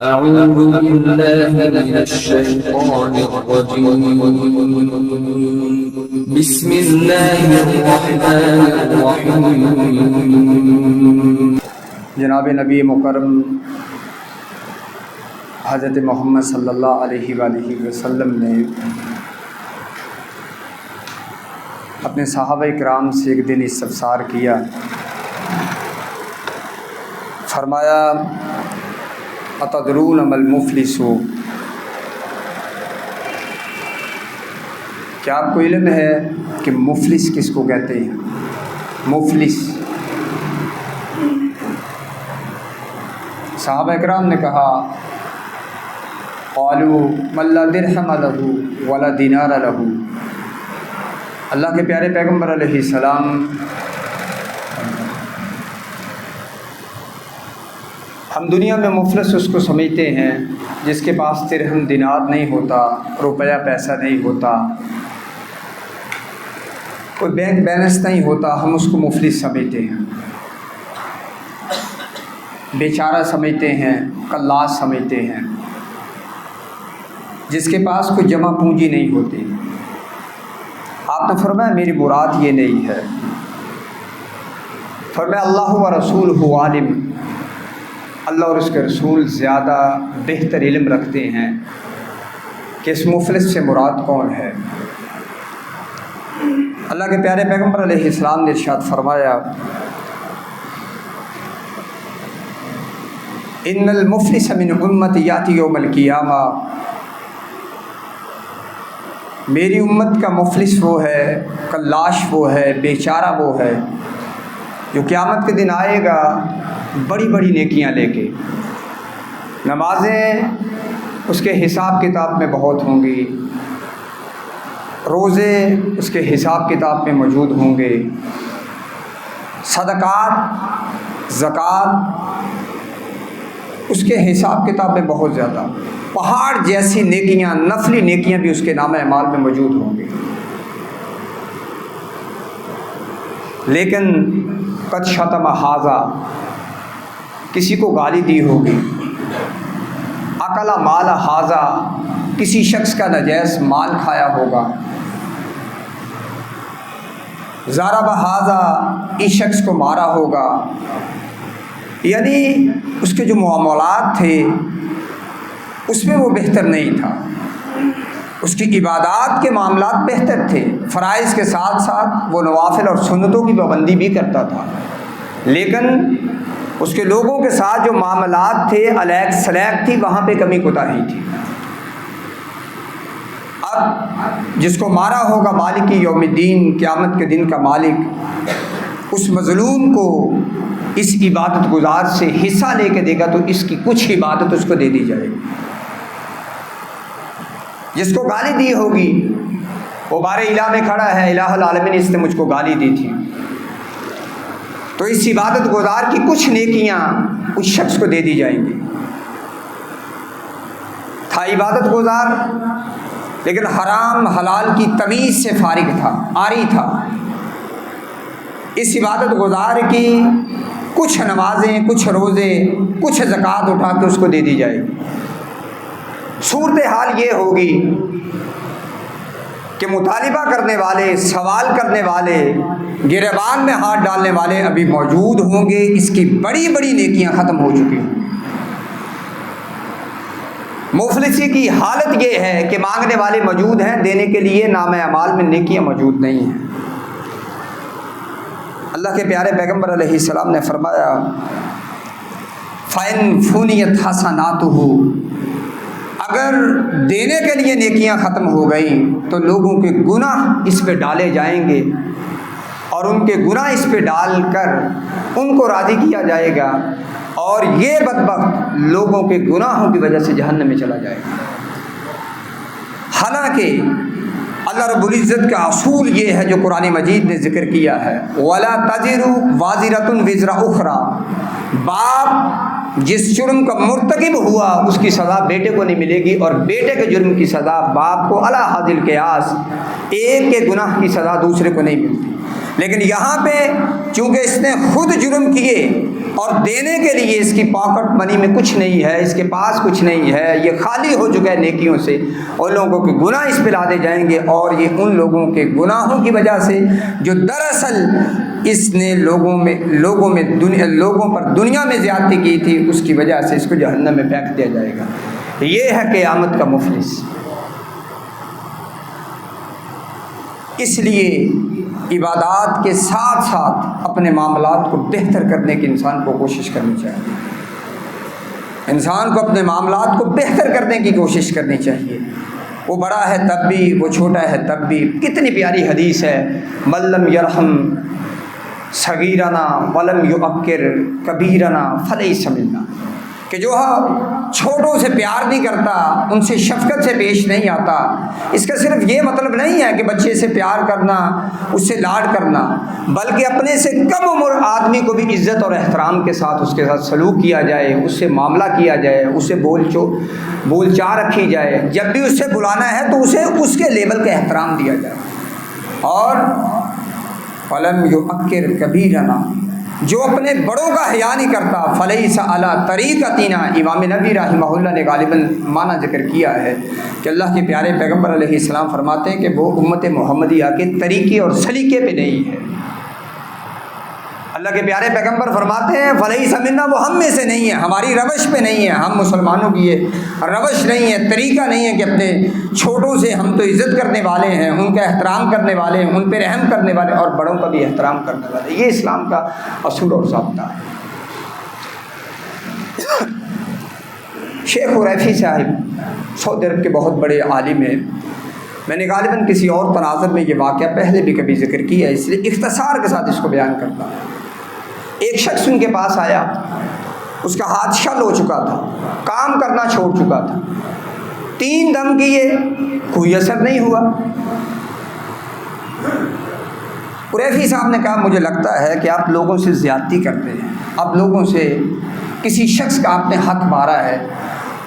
أعوذ بالله من الشيطان الرجيم بسم الله الرحمن الرحيم۔ جناب نبی مکرم حضرت محمد صلی اللہ علیہ وآلہ وسلم نے اپنے صحابہ کرام سے ایک دن استفسار کیا، فرمایا اتدرون ما المفلس، کیا آپ کو علم ہے کہ مفلس کس کو کہتے ہیں؟ مفلس، صحابہ کرام نے کہا قالوا من لا درہم لہ ولا دینار لہ۔ اللہ کے پیارے پیغمبر علیہ السلام ہم دنیا میں مفلس اس کو سمجھتے ہیں جس کے پاس درہم دینار نہیں ہوتا، روپیہ پیسہ نہیں ہوتا، کوئی بینک بیلنس نہیں ہوتا، ہم اس کو مفلس سمجھتے ہیں، بیچارہ سمجھتے ہیں، کلاس سمجھتے ہیں، جس کے پاس کوئی جمع پونجی نہیں ہوتی۔ آپ نے فرمایا میری مراد یہ نہیں ہے، فرمایا اللہ و رسولہ عالم، اللہ اور اس کے رسول زیادہ بہتر علم رکھتے ہیں کہ اس مفلس سے مراد کون ہے۔ اللہ کے پیارے پیغمبر علیہ السلام نے ارشاد فرمایا ان المفلس من امتی یاتی یوم القیامہ، میری امت کا مفلس وہ ہے، کلاش وہ ہے، بیچارہ وہ ہے جو قیامت کے دن آئے گا بڑی بڑی نیکیاں لے کے، نمازیں اس کے حساب کتاب میں بہت ہوں گی، روزے اس کے حساب کتاب میں موجود ہوں گے، صدقات زکوٰۃ اس کے حساب کتاب میں بہت زیادہ، پہاڑ جیسی نیکیاں، نفلی نیکیاں بھی اس کے نامہ اعمال میں موجود ہوں گی، لیکن قد شتم ھذا، کسی کو گالی دی ہوگی، اکل مال ھذا، کسی شخص کا ناجائز مال کھایا ہوگا، ضرب ھذا، اس شخص کو مارا ہوگا، یعنی اس کے جو معاملات تھے اس میں وہ بہتر نہیں تھا، اس کی عبادات کے معاملات بہتر تھے، فرائض کے ساتھ ساتھ وہ نوافل اور سنتوں کی پابندی بھی کرتا تھا، لیکن اس کے لوگوں کے ساتھ جو معاملات تھے، الیک سلیک تھی، وہاں پہ کمی کوتاہی تھی۔ اب جس کو مارا ہوگا مالک یوم الدین، قیامت کے دن کا مالک، اس مظلوم کو اس عبادت گزار سے حصہ لے کے دے گا تو اس کی کچھ عبادت اس کو دے دی جائے گی۔ جس کو گالی دی ہوگی وہ بار الہ میں کھڑا ہے، الہ العالمین اس نے مجھ کو گالی دی تھی، تو اس عبادت گزار کی کچھ نیکیاں اس شخص کو دے دی جائیں گی۔ تھا عبادت گزار لیکن حرام حلال کی تمیز سے فارغ تھا، عاری تھا، اس عبادت گزار کی کچھ نمازیں، کچھ روزے، کچھ زکوٰۃ اٹھا کے اس کو دے دی جائے گی۔ صورتحال یہ ہوگی کہ مطالبہ کرنے والے، سوال کرنے والے، گریبان میں ہاتھ ڈالنے والے ابھی موجود ہوں گے، اس کی بڑی بڑی نیکیاں ختم ہو چکی ہیں۔ مفلسی کی حالت یہ ہے کہ مانگنے والے موجود ہیں، دینے کے لیے نامہ اعمال میں نیکیاں موجود نہیں ہیں۔ اللہ کے پیارے پیغمبر علیہ السلام نے فرمایا فَإِن فُنِيَتْ حَسَنَاتُهُ، اگر دینے کے لیے نیکیاں ختم ہو گئیں تو لوگوں کے گناہ اس پہ ڈالے جائیں گے، اور ان کے گناہ اس پہ ڈال کر ان کو راضی کیا جائے گا، اور یہ بدبخت لوگوں کے گناہوں کی وجہ سے جہنم میں چلا جائے گا۔ حالانکہ اللہ رب العزت کا اصول یہ ہے جو قرآن مجید نے ذکر کیا ہے، وَلَا تَزِرُ وَازِرَةٌ وِزْرَ أُخْرَى، باپ جس جرم کا مرتکب ہوا اس کی سزا بیٹے کو نہیں ملے گی، اور بیٹے کے جرم کی سزا باپ کو علی حد القیاس، ایک کے گناہ کی سزا دوسرے کو نہیں ملتی۔ لیکن یہاں پہ چونکہ اس نے خود جرم کیے اور دینے کے لیے اس کی پاکٹ منی میں کچھ نہیں ہے، اس کے پاس کچھ نہیں ہے، یہ خالی ہو چکا ہے نیکیوں سے، اور لوگوں کے گناہ اس پہ لادے جائیں گے، اور یہ ان لوگوں کے گناہوں کی وجہ سے جو دراصل اس نے لوگوں پر دنیا میں زیادتی کی تھی، اس کی وجہ سے اس کو جہنم میں پھینک دیا جائے گا۔ یہ ہے قیامت کا مفلس۔ اس لیے عبادات کے ساتھ ساتھ اپنے معاملات کو بہتر کرنے کی انسان کو کوشش کرنی چاہیے، انسان کو اپنے معاملات کو بہتر کرنے کی کوشش کرنی چاہیے۔ وہ بڑا ہے تب بھی، وہ چھوٹا ہے تب بھی۔ کتنی پیاری حدیث ہے، من لم یرحم صغیرنا ولم یعکر کبیرنا فلیس منا، کہ جو چھوٹوں سے پیار نہیں کرتا، ان سے شفقت سے پیش نہیں آتا۔ اس کا صرف یہ مطلب نہیں ہے کہ بچے سے پیار کرنا، اس سے لاڈ کرنا، بلکہ اپنے سے کم عمر آدمی کو بھی عزت اور احترام کے ساتھ اس کے ساتھ سلوک کیا جائے، اس سے معاملہ کیا جائے، اس سے بول چال رکھی جائے۔ جب بھی اس سے بلانا ہے تو اسے اس کے لیول کا احترام دیا جائے۔ اور فلم یعکر کبیرنا، جو اپنے بڑوں کا حیا نہیں کرتا، فلیس علی طریقتنا۔ امام نبی رحمہ اللہ نے غالباً معنی ذکر کیا ہے کہ اللہ کے پیارے پیغمبر علیہ السلام فرماتے ہیں کہ وہ امت محمدیہ کے طریقے اور سلیقے پہ نہیں ہے۔ اللہ کے پیارے پیغمبر فرماتے ہیں فلیس منا، وہ ہم میں سے نہیں ہے، ہماری روش پہ نہیں ہے، ہم مسلمانوں کی یہ روش نہیں ہے، طریقہ نہیں ہے کہ اپنے چھوٹوں سے ہم تو عزت کرنے والے ہیں، ان کا احترام کرنے والے ہیں، ان پہ رحم کرنے والے، اور بڑوں کا بھی احترام کرنے والے۔ یہ اسلام کا اصول اور ضابطہ ہے۔ شیخ حریفی صاحب سعودی عرب کے بہت بڑے عالم ہیں۔ میں نے غالباً کسی اور تناظر میں یہ واقعہ پہلے بھی کبھی ذکر کیا ہے، اس لیے اختصار کے ساتھ اس کو بیان کرتا ہوں۔ ایک شخص ان کے پاس آیا، اس کا ہاتھ شل ہو چکا تھا، کام کرنا چھوڑ چکا تھا، 3 دم کیے کوئی اثر نہیں ہوا۔ حریفی صاحب نے کہا مجھے لگتا ہے کہ آپ لوگوں سے زیادتی کرتے ہیں، آپ لوگوں سے کسی شخص کا آپ نے حق مارا ہے،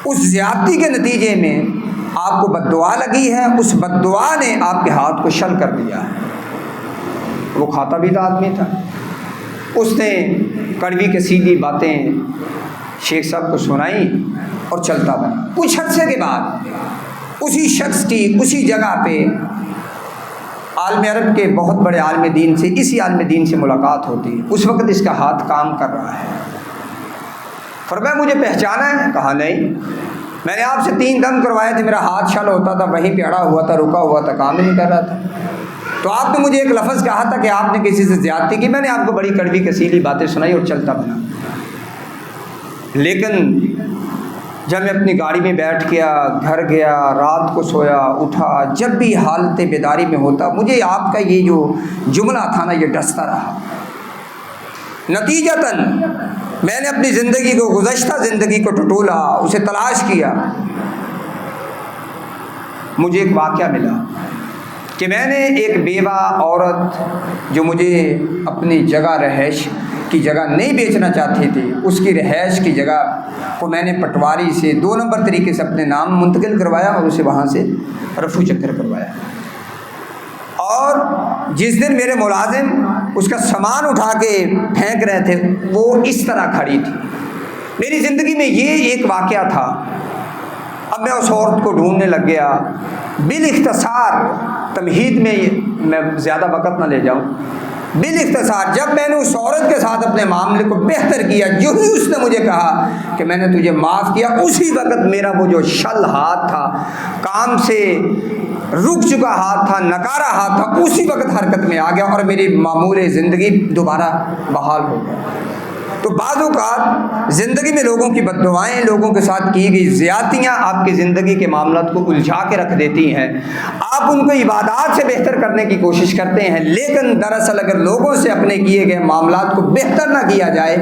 اس زیادتی کے نتیجے میں آپ کو بد دعا لگی ہے، اس بد دعا نے آپ کے ہاتھ کو شل کر دیا ہے۔ وہ کھاتا بھی تھا آدمی تھا، اس نے کڑوی کے سیدھی باتیں شیخ صاحب کو سنائی اور چلتا بنا۔ کچھ عرصے کے بعد اسی شخص کی اسی جگہ پہ عالم عرب کے بہت بڑے عالم دین سے، اسی عالم دین سے ملاقات ہوتی ہے۔ اس وقت اس کا ہاتھ کام کر رہا ہے۔ فرمایا مجھے پہچانا ہے؟ کہا نہیں، میں نے آپ سے 3 دم کروائے تھے، میرا ہاتھ شل ہوتا تھا، وہیں پہ اڑا ہوا تھا، رکا ہوا تھا، کام نہیں کر رہا تھا۔ تو آپ نے مجھے ایک لفظ کہا تھا کہ آپ نے کسی سے زیادتی کی، میں نے آپ کو بڑی کڑوی کسیلی باتیں سنائی اور چلتا بنا۔ لیکن جب میں اپنی گاڑی میں بیٹھ گیا، گھر گیا، رات کو سویا، اٹھا، جب بھی حالت بیداری میں ہوتا، مجھے آپ کا یہ جو جملہ تھا نا، یہ ڈستا رہا۔ نتیجتاً میں نے اپنی زندگی کو، گزشتہ زندگی کو ٹٹولا، اسے تلاش کیا۔ مجھے ایک واقعہ ملا کہ میں نے ایک بیوہ عورت جو مجھے اپنی جگہ رہائش کی جگہ نہیں بیچنا چاہتی تھی، اس کی رہائش کی جگہ کو میں نے پٹواری سے 2 نمبر طریقے سے اپنے نام منتقل کروایا اور اسے وہاں سے رفو چکر کروایا۔ اور جس دن میرے ملازم اس کا سامان اٹھا کے پھینک رہے تھے، وہ اس طرح کھڑی تھی۔ میری زندگی میں یہ ایک واقعہ تھا۔ اب میں اس عورت کو ڈھونڈنے لگ گیا۔ بالاختصار تمہید میں زیادہ وقت نہ لے جاؤں، بالاختصار جب میں نے اس عورت کے ساتھ اپنے معاملے کو بہتر کیا، جو ہی اس نے مجھے کہا کہ میں نے تجھے معاف کیا، اسی وقت میرا وہ جو شل ہاتھ تھا، کام سے رک چکا ہاتھ تھا، نکارا ہاتھ تھا، اسی وقت حرکت میں آ گیا اور میری معمول زندگی دوبارہ بحال ہو گئی۔ تو بعض اوقات زندگی میں لوگوں کی بد دعائیں، لوگوں کے ساتھ کی گئی زیادتیاں آپ کی زندگی کے معاملات کو الجھا کے رکھ دیتی ہیں۔ آپ ان کو عبادات سے بہتر کرنے کی کوشش کرتے ہیں، لیکن دراصل اگر لوگوں سے اپنے کیے گئے معاملات کو بہتر نہ کیا جائے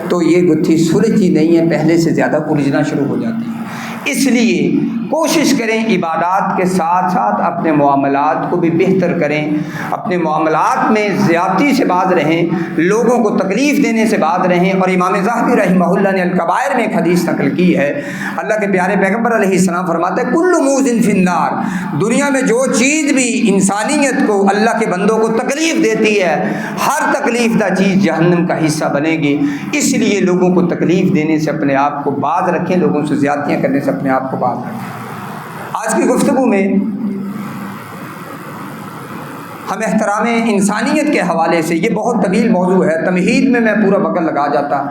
تو یہ گتھی سلجھتی نہیں ہے، پہلے سے زیادہ الجھنا شروع ہو جاتی ہے۔ اس لیے کوشش کریں عبادات کے ساتھ ساتھ اپنے معاملات کو بھی بہتر کریں، اپنے معاملات میں زیادتی سے باز رہیں، لوگوں کو تکلیف دینے سے باز رہیں۔ اور امام ذہبی رحمہ اللہ نے الکبائر میں ایک حدیث نقل کی ہے، اللہ کے پیارے پیغمبر علیہ السلام فرماتے ہیں کل موذن فی النار، دنیا میں جو چیز بھی انسانیت کو، اللہ کے بندوں کو تکلیف دیتی ہے، ہر تکلیف دہ چیز جہنم کا حصہ بنے گی۔ اس لیے لوگوں کو تکلیف دینے سے اپنے آپ کو باز رکھیں، لوگوں سے زیادتیاں کرنے سے اپنے آپ کو باز رکھیں۔ آج کی گفتگو میں ہم احترام انسانیت کے حوالے سے، یہ بہت طویل موضوع ہے، تمہید میں پورا وقت لگا جاتا،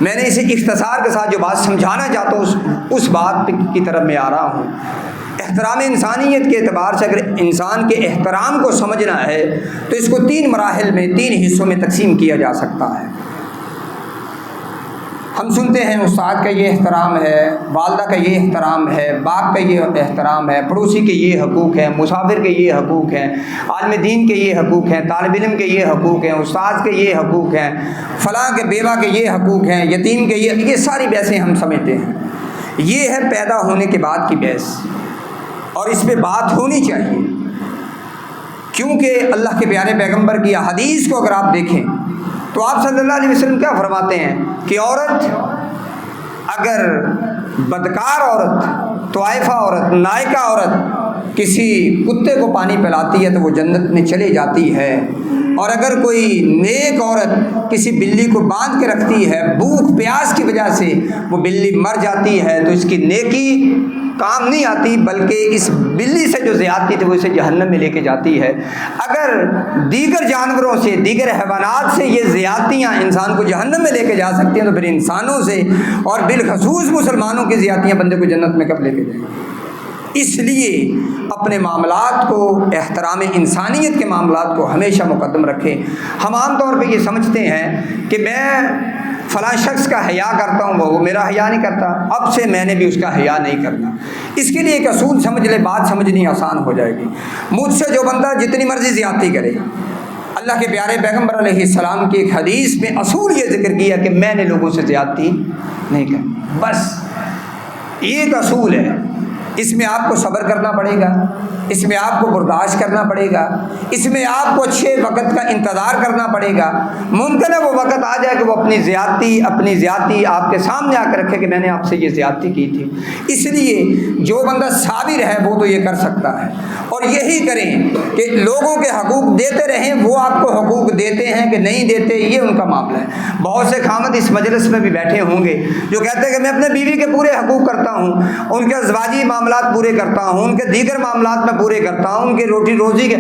میں نے اسے اختصار کے ساتھ جو بات سمجھانا چاہتا ہوں اس بات کی طرف میں آ رہا ہوں۔ احترام انسانیت کے اعتبار سے اگر انسان کے احترام کو سمجھنا ہے تو اس کو 3 مراحل میں، 3 حصوں میں تقسیم کیا جا سکتا ہے۔ ہم سنتے ہیں استاد کا یہ احترام ہے، والدہ کا یہ احترام ہے، باپ کا یہ احترام ہے، پڑوسی کے یہ حقوق ہیں، مسافر کے یہ حقوق ہیں، عالم دین کے یہ حقوق ہیں، طالب علم کے یہ حقوق ہیں، استاد کے یہ حقوق ہیں، فلاں کے بیوہ کے یہ حقوق ہیں، یتیم کے یہ ساری بحثیں ہم سمجھتے ہیں۔ یہ ہے پیدا ہونے کے بعد کی بحث، اور اس پہ بات ہونی چاہیے، کیونکہ اللہ کے پیارے پیغمبر کی حدیث کو اگر آپ دیکھیں تو آپ صلی اللہ علیہ وسلم کیا فرماتے ہیں کہ عورت اگر بدکار عورت، طائفہ عورت، نائکہ عورت کسی کتے کو پانی پلاتی ہے تو وہ جنت میں چلی جاتی ہے، اور اگر کوئی نیک عورت کسی بلی کو باندھ کے رکھتی ہے، بھوک پیاس کی وجہ سے وہ بلی مر جاتی ہے تو اس کی نیکی کام نہیں آتی، بلکہ اس بلی سے جو زیادتی تھی وہ اسے جہنم میں لے کے جاتی ہے۔ اگر دیگر جانوروں سے، دیگر حیوانات سے یہ زیادتیاں انسان کو جہنم میں لے کے جا سکتی ہیں تو پھر انسانوں سے، اور بالخصوص مسلمانوں کی زیادتیاں بندے کو جنت میں کب لے کے جائیں گے؟ اس لیے اپنے معاملات کو، احترام انسانیت کے معاملات کو ہمیشہ مقدم رکھیں۔ ہم عام طور پہ یہ سمجھتے ہیں کہ میں فلاں شخص کا حیا کرتا ہوں، وہ میرا حیا نہیں کرتا، اب سے میں نے بھی اس کا حیا نہیں کرنا۔ اس کے لیے ایک اصول سمجھ لے، بات سمجھنی آسان ہو جائے گی۔ مجھ سے جو بندہ جتنی مرضی زیادتی کرے، اللہ کے پیارے پیغمبر علیہ السلام کی ایک حدیث میں اصول یہ ذکر کیا کہ میں نے لوگوں سے زیادتی نہیں کرنی، بس ایک اصول ہے۔ اس میں آپ کو صبر کرنا پڑے گا، اس میں آپ کو برداشت کرنا پڑے گا، اس میں آپ کو اچھے وقت کا انتظار کرنا پڑے گا۔ ممکن ہے وہ وقت آ جائے کہ وہ اپنی زیادتی آپ کے سامنے آ کر رکھے کہ میں نے آپ سے یہ زیادتی کی تھی۔ اس لیے جو بندہ صابر ہے وہ تو یہ کر سکتا ہے، اور یہی کریں کہ لوگوں کے حقوق دیتے رہیں، وہ آپ کو حقوق دیتے ہیں کہ نہیں دیتے یہ ان کا معاملہ ہے۔ بہت سے خامد اس مجلس میں بھی بیٹھے ہوں گے جو کہتے ہیں کہ میں اپنے بیوی کے پورے حقوق کرتا ہوں، ان کے ازواجی معاملات پورے کرتا ہوں، ان کے دیگر معاملات میں پورے کرتا ہوں، ان کے روزی کے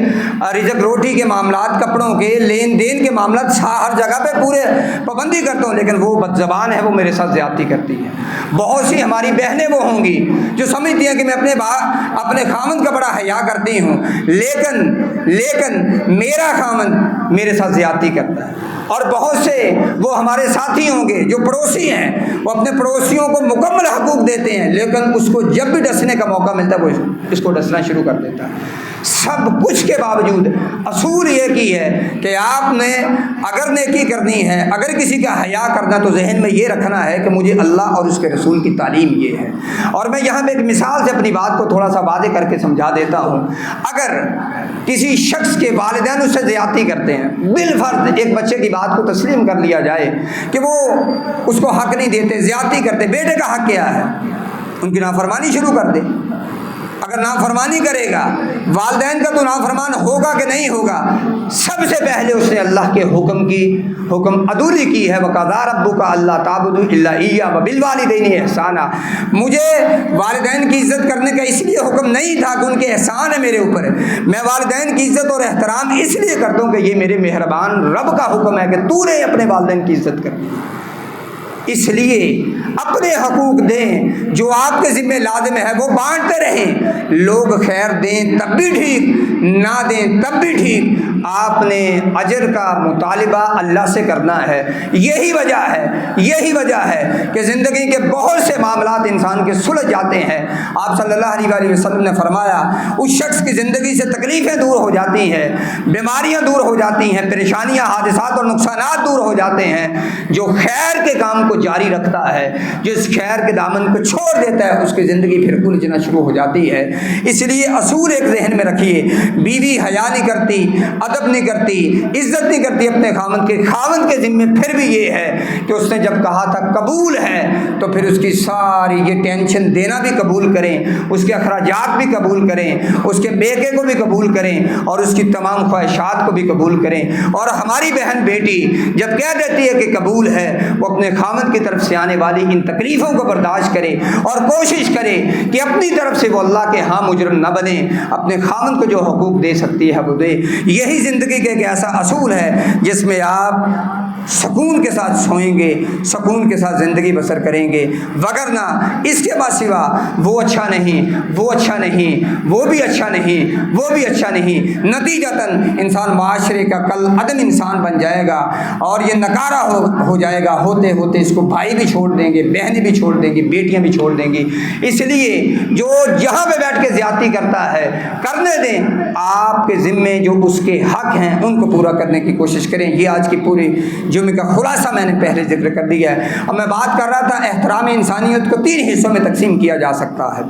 رزق روٹی کے معاملات، کپڑوں کے لین دین کے معاملات ہر جگہ پہ پورے پابندی کرتا ہوں، لیکن وہ بد زبان ہے، وہ میرے ساتھ زیادتی کرتی ہے۔ بہت سی ہماری بہنیں وہ ہوں گی جو سمجھتی ہیں کہ میں اپنے خامند کا بڑا حیا کرتی ہوں، لیکن میرا خامند میرے ساتھ زیادتی کرتا ہے۔ اور بہت سے وہ ہمارے ساتھی ہوں گے جو پڑوسی ہیں، وہ اپنے پڑوسیوں کو مکمل حقوق دیتے ہیں، لیکن اس کو جب بھی ڈسنے کا موقع ملتا ہے وہ اس کو ڈسنا شروع کر دیتا ہے۔ سب کچھ کے باوجود اصول یہ کی ہے کہ آپ نے اگر نیکی کرنی ہے، اگر کسی کا حیا کرنا، تو ذہن میں یہ رکھنا ہے کہ مجھے اللہ اور اس کے رسول کی تعلیم یہ ہے۔ اور میں یہاں پہ ایک مثال سے اپنی بات کو تھوڑا سا واضح کر کے سمجھا دیتا ہوں۔ اگر کسی شخص کے والدین اس سے زیادتی کرتے ہیں، بالفرض ایک بچے کی بات کو تسلیم کر لیا جائے کہ وہ اس کو حق نہیں دیتے، زیادتی کرتے، بیٹے کا حق کیا ہے؟ ان کی نافرمانی شروع کر دے۔ اگر نافرمانی کرے گا، والدین کا تو نافرمان ہوگا کہ نہیں ہوگا؟ سب سے پہلے اس نے اللہ کے حکم عدولی کی ہے، وَقَضَىٰ رَبُّكَ أَلَّا تَعْبُدُوا إِلَّا إِيَّاهُ وَبِالْوَالِدَيْنِ إِحْسَانًا۔ مجھے والدین کی عزت کرنے کا اس لیے حکم نہیں تھا کہ ان کے احسان ہے میرے اوپر، میں والدین کی عزت اور احترام اس لیے کرتا ہوں کہ یہ میرے مہربان رب کا حکم ہے کہ تو نے اپنے والدین کی عزت کرنی۔ اس لیے اپنے حقوق دیں، جو آپ کے ذمہ لازم ہے وہ بانٹتے رہیں۔ لوگ خیر دیں تب بھی ٹھیک، نہ دیں تب بھی ٹھیک، آپ نے اجر کا مطالبہ اللہ سے کرنا ہے۔ یہی وجہ ہے کہ زندگی کے بہت سے معاملات انسان مان کے سلجھ جاتے ہیں۔ آپ صلی اللہ علیہ وسلم نے فرمایا اس شخص کی زندگی سے تکلیفیں دور ہو جاتی ہیں، بیماریاں دور ہو جاتی ہیں، پریشانیاں، حادثات اور نقصانات دور ہو جاتے ہیں۔ جو خیر کے کام کو جاری رکھتا ہے، جو اس خیر کے دامن کو چھوڑ دیتا ہے، اس کی زندگی پھر الجھنا شروع ہو جاتی ہے۔ اس لیے اصول ایک ذہن میں رکھیے، بیوی حیا نہیں کرتی، ادب نہیں کرتی، عزت نہیں کرتی اپنے خاوند کے ذمے پھر بھی یہ ہے کہ اس نے جب کہا تھا قبول ہے تو پھر اس کی ساری یہ ٹینشن دینا بھی قبول کریں، اس کے اخراجات بھی قبول کریں، اس کے بیکے کو بھی قبول کریں اور اس کی تمام خواہشات کو بھی قبول کریں۔ اور ہماری بہن بیٹی جب کہہ دیتی ہے کہ قبول ہے، وہ اپنے خاوند کی طرف سے آنے والی ان تکلیفوں کو برداشت کرے اور کوشش کرے کہ اپنی طرف سے وہ اللہ کے ہاں مجرم نہ بنے، اپنے خاوند کو جو حقوق دے سکتی ہے وہ دے۔ یہی زندگی کا ایک ایسا اصول ہے جس میں آپ سکون کے ساتھ سوئیں گے، سکون کے ساتھ زندگی بسر کریں گے، وگرنہ اس کے بعد سوا وہ اچھا نہیں، وہ اچھا نہیں، وہ بھی اچھا نہیں، وہ بھی اچھا نہیں، نتیجتاً انسان معاشرے کا کل عدم انسان بن جائے گا اور یہ نکارہ ہو جائے گا۔ ہوتے ہوتے اس کو بھائی بھی چھوڑ دیں گے، بہنیں بھی چھوڑ دیں گی، بیٹیاں بھی چھوڑ دیں گی۔ اس لیے جو جہاں پہ بیٹھ کے زیادتی کرتا ہے کرنے دیں، آپ کے ذمے جو اس کے حق ہیں ان کو پورا کرنے کی کوشش کریں۔ یہ آج کی پوری جمعے کا خلاصہ میں نے پہلے ذکر کر دیا ہے۔ اور میں بات کر رہا تھا احترام انسانیت کو 3 حصوں میں تقسیم کیا جا سکتا ہے۔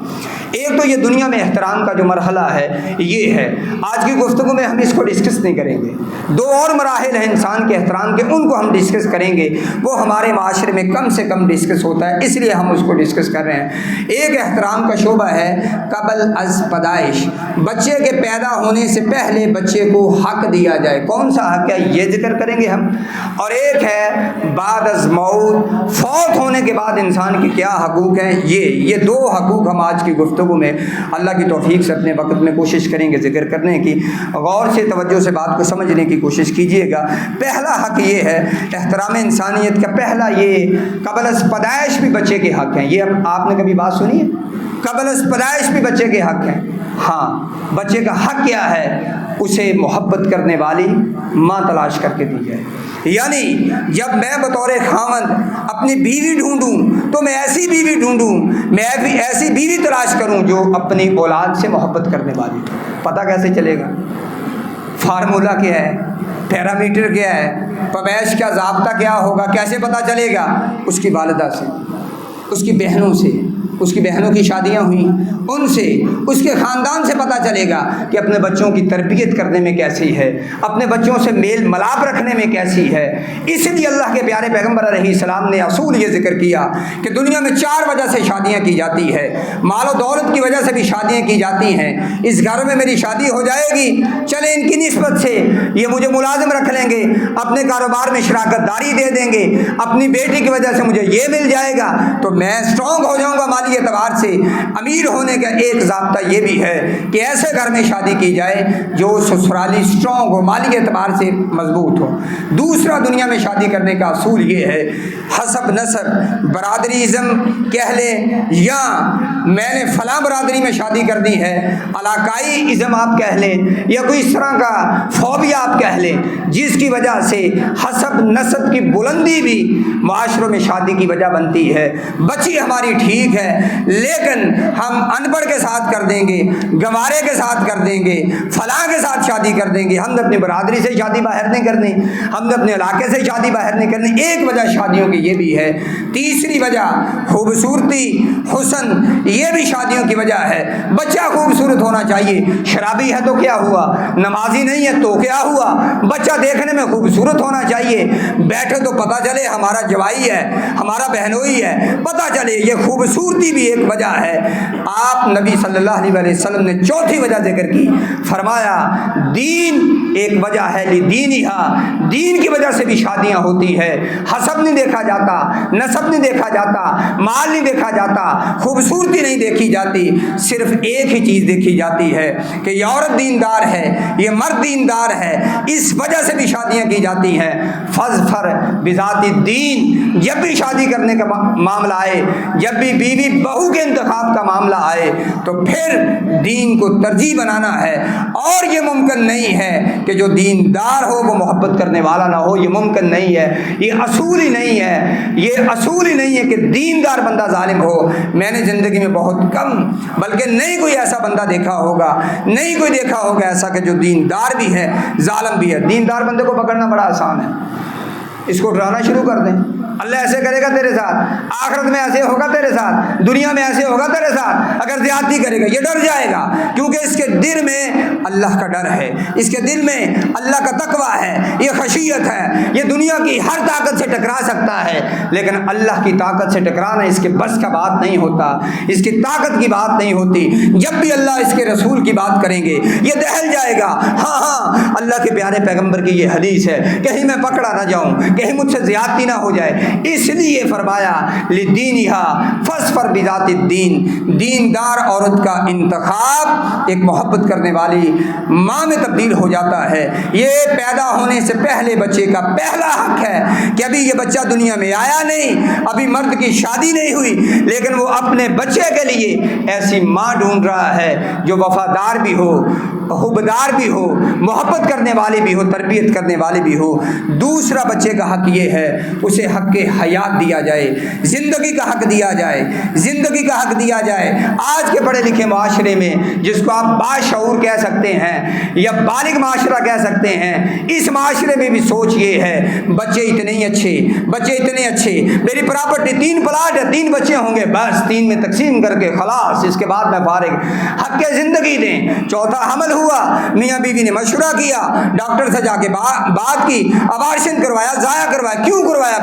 ایک تو یہ دنیا میں احترام کا جو مرحلہ ہے یہ ہے، آج کی گفتگو میں ہم اس کو ڈسکس نہیں کریں گے۔ 2 اور مراحل ہیں انسان کے احترام کے، ان کو ہم ڈسکس کریں گے۔ وہ ہمارے معاشرے میں کم سے کم ڈسکس ہوتا ہے، اس لیے ہم اس کو ڈسکس کر رہے ہیں۔ ایک احترام کا شعبہ ہے قبل از پیدائش، بچے کے پیدا ہونے سے پہلے بچے کو حق دیا جائے۔ کون سا حق ہے یہ ذکر کریں گے ہم۔ اور ایک ہے بعد از موت، فوت ہونے کے بعد انسان کے کیا حقوق ہیں۔ یہ 2 حقوق ہم آج کی گفتگو میں اللہ کی توفیق سے اپنے وقت میں کوشش کریں گے ذکر کرنے کی۔ غور سے توجہ سے بات کو سمجھنے کی کوشش کیجیے گا۔ پہلا حق یہ ہے احترام انسانیت کا، پہلا یہ قبل از پیدائش بھی بچے کے حق ہیں۔ یہ آپ نے کبھی بات سنی ہے؟ قبل از پیدائش بھی بچے کے حق ہیں۔ ہاں، بچے کا حق کیا ہے؟ اسے محبت کرنے والی ماں تلاش کر کے دی جائے۔ یعنی جب میں بطور خاوند اپنی بیوی ڈھونڈوں تو میں ایسی بیوی ڈھونڈوں، میں ایسی بیوی تلاش کروں جو اپنی اولاد سے محبت کرنے والی۔ پتہ کیسے چلے گا؟ فارمولہ کیا ہے؟ پیرامیٹر کیا ہے؟ پیمائش کا ضابطہ کیا ہوگا؟ کیسے پتہ چلے گا؟ اس کی والدہ سے، اس کی بہنوں سے، اس کی بہنوں کی شادیاں ہوئیں ان سے، اس کے خاندان سے پتہ چلے گا کہ اپنے بچوں کی تربیت کرنے میں کیسی ہے، اپنے بچوں سے میل ملاپ رکھنے میں کیسی ہے۔ اس لیے اللہ کے پیارے پیغمبر علیہ السلام نے اصول یہ ذکر کیا کہ دنیا میں 4 وجہ سے شادیاں کی جاتی ہے۔ مال و دولت کی وجہ سے بھی شادیاں کی جاتی ہیں۔ اس گھر میں میری شادی ہو جائے گی، چلے ان کی نسبت سے یہ مجھے ملازم رکھ لیں گے، اپنے کاروبار میں شراکت داری دے دیں گے، اپنی بیٹی کی وجہ سے مجھے یہ مل جائے گا تو میں اسٹرانگ ہو جاؤں گا مالی اعتبار سے۔ امیر ہونے کا ایک ضابطہ یہ بھی ہے کہ ایسے گھر میں شادی کی جائے جو سسرالی اسٹرانگ ہو، مالی اعتبار سے مضبوط ہو۔ دوسرا دنیا میں شادی کرنے کا اصول یہ ہے حسب نسب، برادریزم کہہ لیں یا میں نے فلاں برادری میں شادی کر دی ہے، علاقائی ازم آپ کہہ لیں یا کوئی اس طرح کا فوبیا آپ کہہ لیں، جس کی وجہ سے حسب نسب کی بلندی بھی معاشروں میں شادی کی وجہ بنتی ہے۔ بچی ہماری ٹھیک ہے لیکن ہم ان پڑھ کے ساتھ کر دیں گے، گوارے کے ساتھ کر دیں گے، فلاں کے ساتھ شادی کر دیں گے، ہم نے اپنی برادری سے شادی باہر نہیں کرنی، ہم نے اپنے علاقے سے شادی باہر نہیں کرنی۔ ایک وجہ شادیوں کی یہ بھی ہے۔ تیسری وجہ خوبصورتی، حسن، یہ بھی شادیوں کی وجہ ہے۔ بچہ خوبصورت ہونا چاہیے، شرابی ہے تو کیا ہوا، نمازی نہیں ہے تو کیا ہوا، بچہ دیکھنے میں خوبصورت ہونا چاہیے، بیٹھے تو پتہ چلے ہمارا جوائی ہے، ہمارا بہنوئی ہے، پتہ چلے۔ یہ خوبصورتی بھی ایک وجہ ہے۔ آپ نبی صلی اللہ علیہ وسلم نے چوتھی وجہ ذکر کی، فرمایا دین ایک وجہ ہے، لدینھا، دین کی وجہ سے بھی شادیاں ہوتی ہے۔ حسب نہیں دیکھا جاتا، نسب نہیں دیکھا جاتا، مال نہیں دیکھا جاتا، خوبصورتی نہیں دیکھی جاتی، صرف ایک ہی چیز دیکھی جاتی ہے کہ یہ عورت دیندار ہے، یہ مرد دیندار ہے، اس وجہ سے بھی شادیاں کی جاتی ہیں۔ فاظفر بذات الدین، جب بھی شادی کرنے کا معاملہ آئے، جب بھی بیوی بہو کے انتخاب کا معاملہ آئے تو پھر دین کو ترجیح بنانا ہے، اور یہ ممکن نہیں ہے کہ جو دیندار ہو وہ محبت کرنے والا نہ ہو، یہ ممکن نہیں ہے، یہ اصول ہی نہیں ہے، یہ اصول ہی نہیں ہے کہ دیندار بندہ ظالم ہو۔ میں نے زندگی میں بہت کم بلکہ نہیں کوئی ایسا بندہ دیکھا ہوگا، نہیں کوئی دیکھا ہوگا ایسا کہ جو دیندار بھی ہے ظالم بھی ہے۔ دیندار بندے کو پکڑنا بڑا آسان ہے، اس کو ڈرانا شروع کر دیں، اللہ ایسے کرے گا تیرے ساتھ، آخرت میں ایسے ہوگا تیرے ساتھ، دنیا میں ایسے ہوگا تیرے ساتھ، اگر زیادتی کرے گا یہ ڈر جائے گا، کیونکہ اس کے دل میں اللہ کا ڈر ہے، اس کے دل میں اللہ کا تقویٰ ہے، یہ خشیت ہے۔ یہ دنیا کی ہر طاقت سے ٹکرا سکتا ہے لیکن اللہ کی طاقت سے ٹکرانا اس کے بس کا بات نہیں ہوتا، اس کی طاقت کی بات نہیں ہوتی۔ جب بھی اللہ اس کے رسول کی بات کریں گے یہ دہل جائے گا، ہاں ہاں اللہ کے پیارے پیغمبر کی یہ حدیث ہے، کہیں میں پکڑا نہ جاؤں، کہیں مجھ سے زیادتی نہ ہو جائے، اس لیے فرمایا لدینھا فاظفر بذات الدین، دیندار عورت کا انتخاب ایک محبت کرنے والی ماں میں تبدیل ہو جاتا ہے۔ یہ پیدا ہونے سے پہلے بچے کا پہلا حق ہے کہ ابھی یہ بچہ دنیا میں آیا نہیں، ابھی مرد کی شادی نہیں ہوئی، لیکن وہ اپنے بچے کے لیے ایسی ماں ڈھونڈ رہا ہے جو وفادار بھی ہو، حبدار بھی ہو، محبت کرنے والی بھی ہو، تربیت کرنے والی بھی ہو۔ دوسرا بچے کا حق یہ ہے اسے حق حیات دیا جائے، زندگی کا حق دیا جائے، زندگی کا حق دیا جائے۔ آج کے پڑھے لکھے معاشرے میں جس کو آپ باشعور کہہ سکتے ہیں یا بالغ معاشرہ کہہ سکتے ہیں، اس معاشرے میں بھی سوچ یہ ہے بچے اتنے ہی اچھے، بچے اتنے اچھے، میری پراپرٹی 3 پلاٹ ہے، 3 بچے ہوں گے، بس 3 میں تقسیم کر کے خلاص، اس کے بعد میں فارغ۔ حق زندگی دیں۔ چوتھا حمل ہوا، میاں بیوی نے مشورہ کیا، ڈاکٹر سے جا کے بات کی، ابارشن کروایا، ضائع کروایا، کیوں کروایا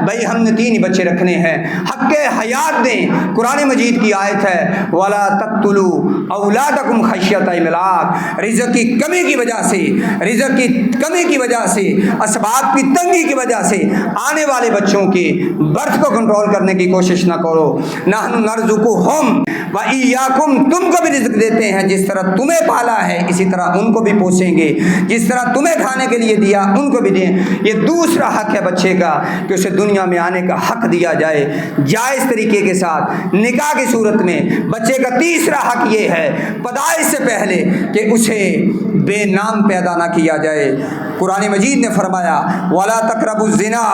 بھائی ہم نے 3 ہی بچے رکھنے ہیں۔ حق حیات دیں۔ قرآن مجید کی آیت ہے وَلَا تَقْتُلُوا أَوْلَادَكُمْ خَشْيَةَ إِمْلَاقٍ، رزق کی کمی کی وجہ سے، رزق کی کمی کی وجہ سے، اسباب کی تنگی کی وجہ سے آنے والے بچوں کی برتھ کو کنٹرول کرنے کی کوشش نہ کرو۔ نحن نرزقهم وَإِيَّاكُمْ، تم کو بھی رزق دیتے ہیں، جس طرح تمہیں پالا ہے اسی طرح ان کو بھی پوسیں گے، جس طرح تمہیں کھانے کے لیے دیا ان کو بھی دیں۔ یہ دوسرا حق ہے بچے کا کہ اسے دنیا میں آنے کا حق دیا جائے جائز طریقے کے ساتھ، نکاح کی صورت میں۔ بچے کا تیسرا حق یہ ہے پیدائش سے پہلے کہ اسے بے نام پیدا نہ کیا جائے۔ قرآن مجید نے فرمایا وَلَا تَقْرَبُوا الزِّنَا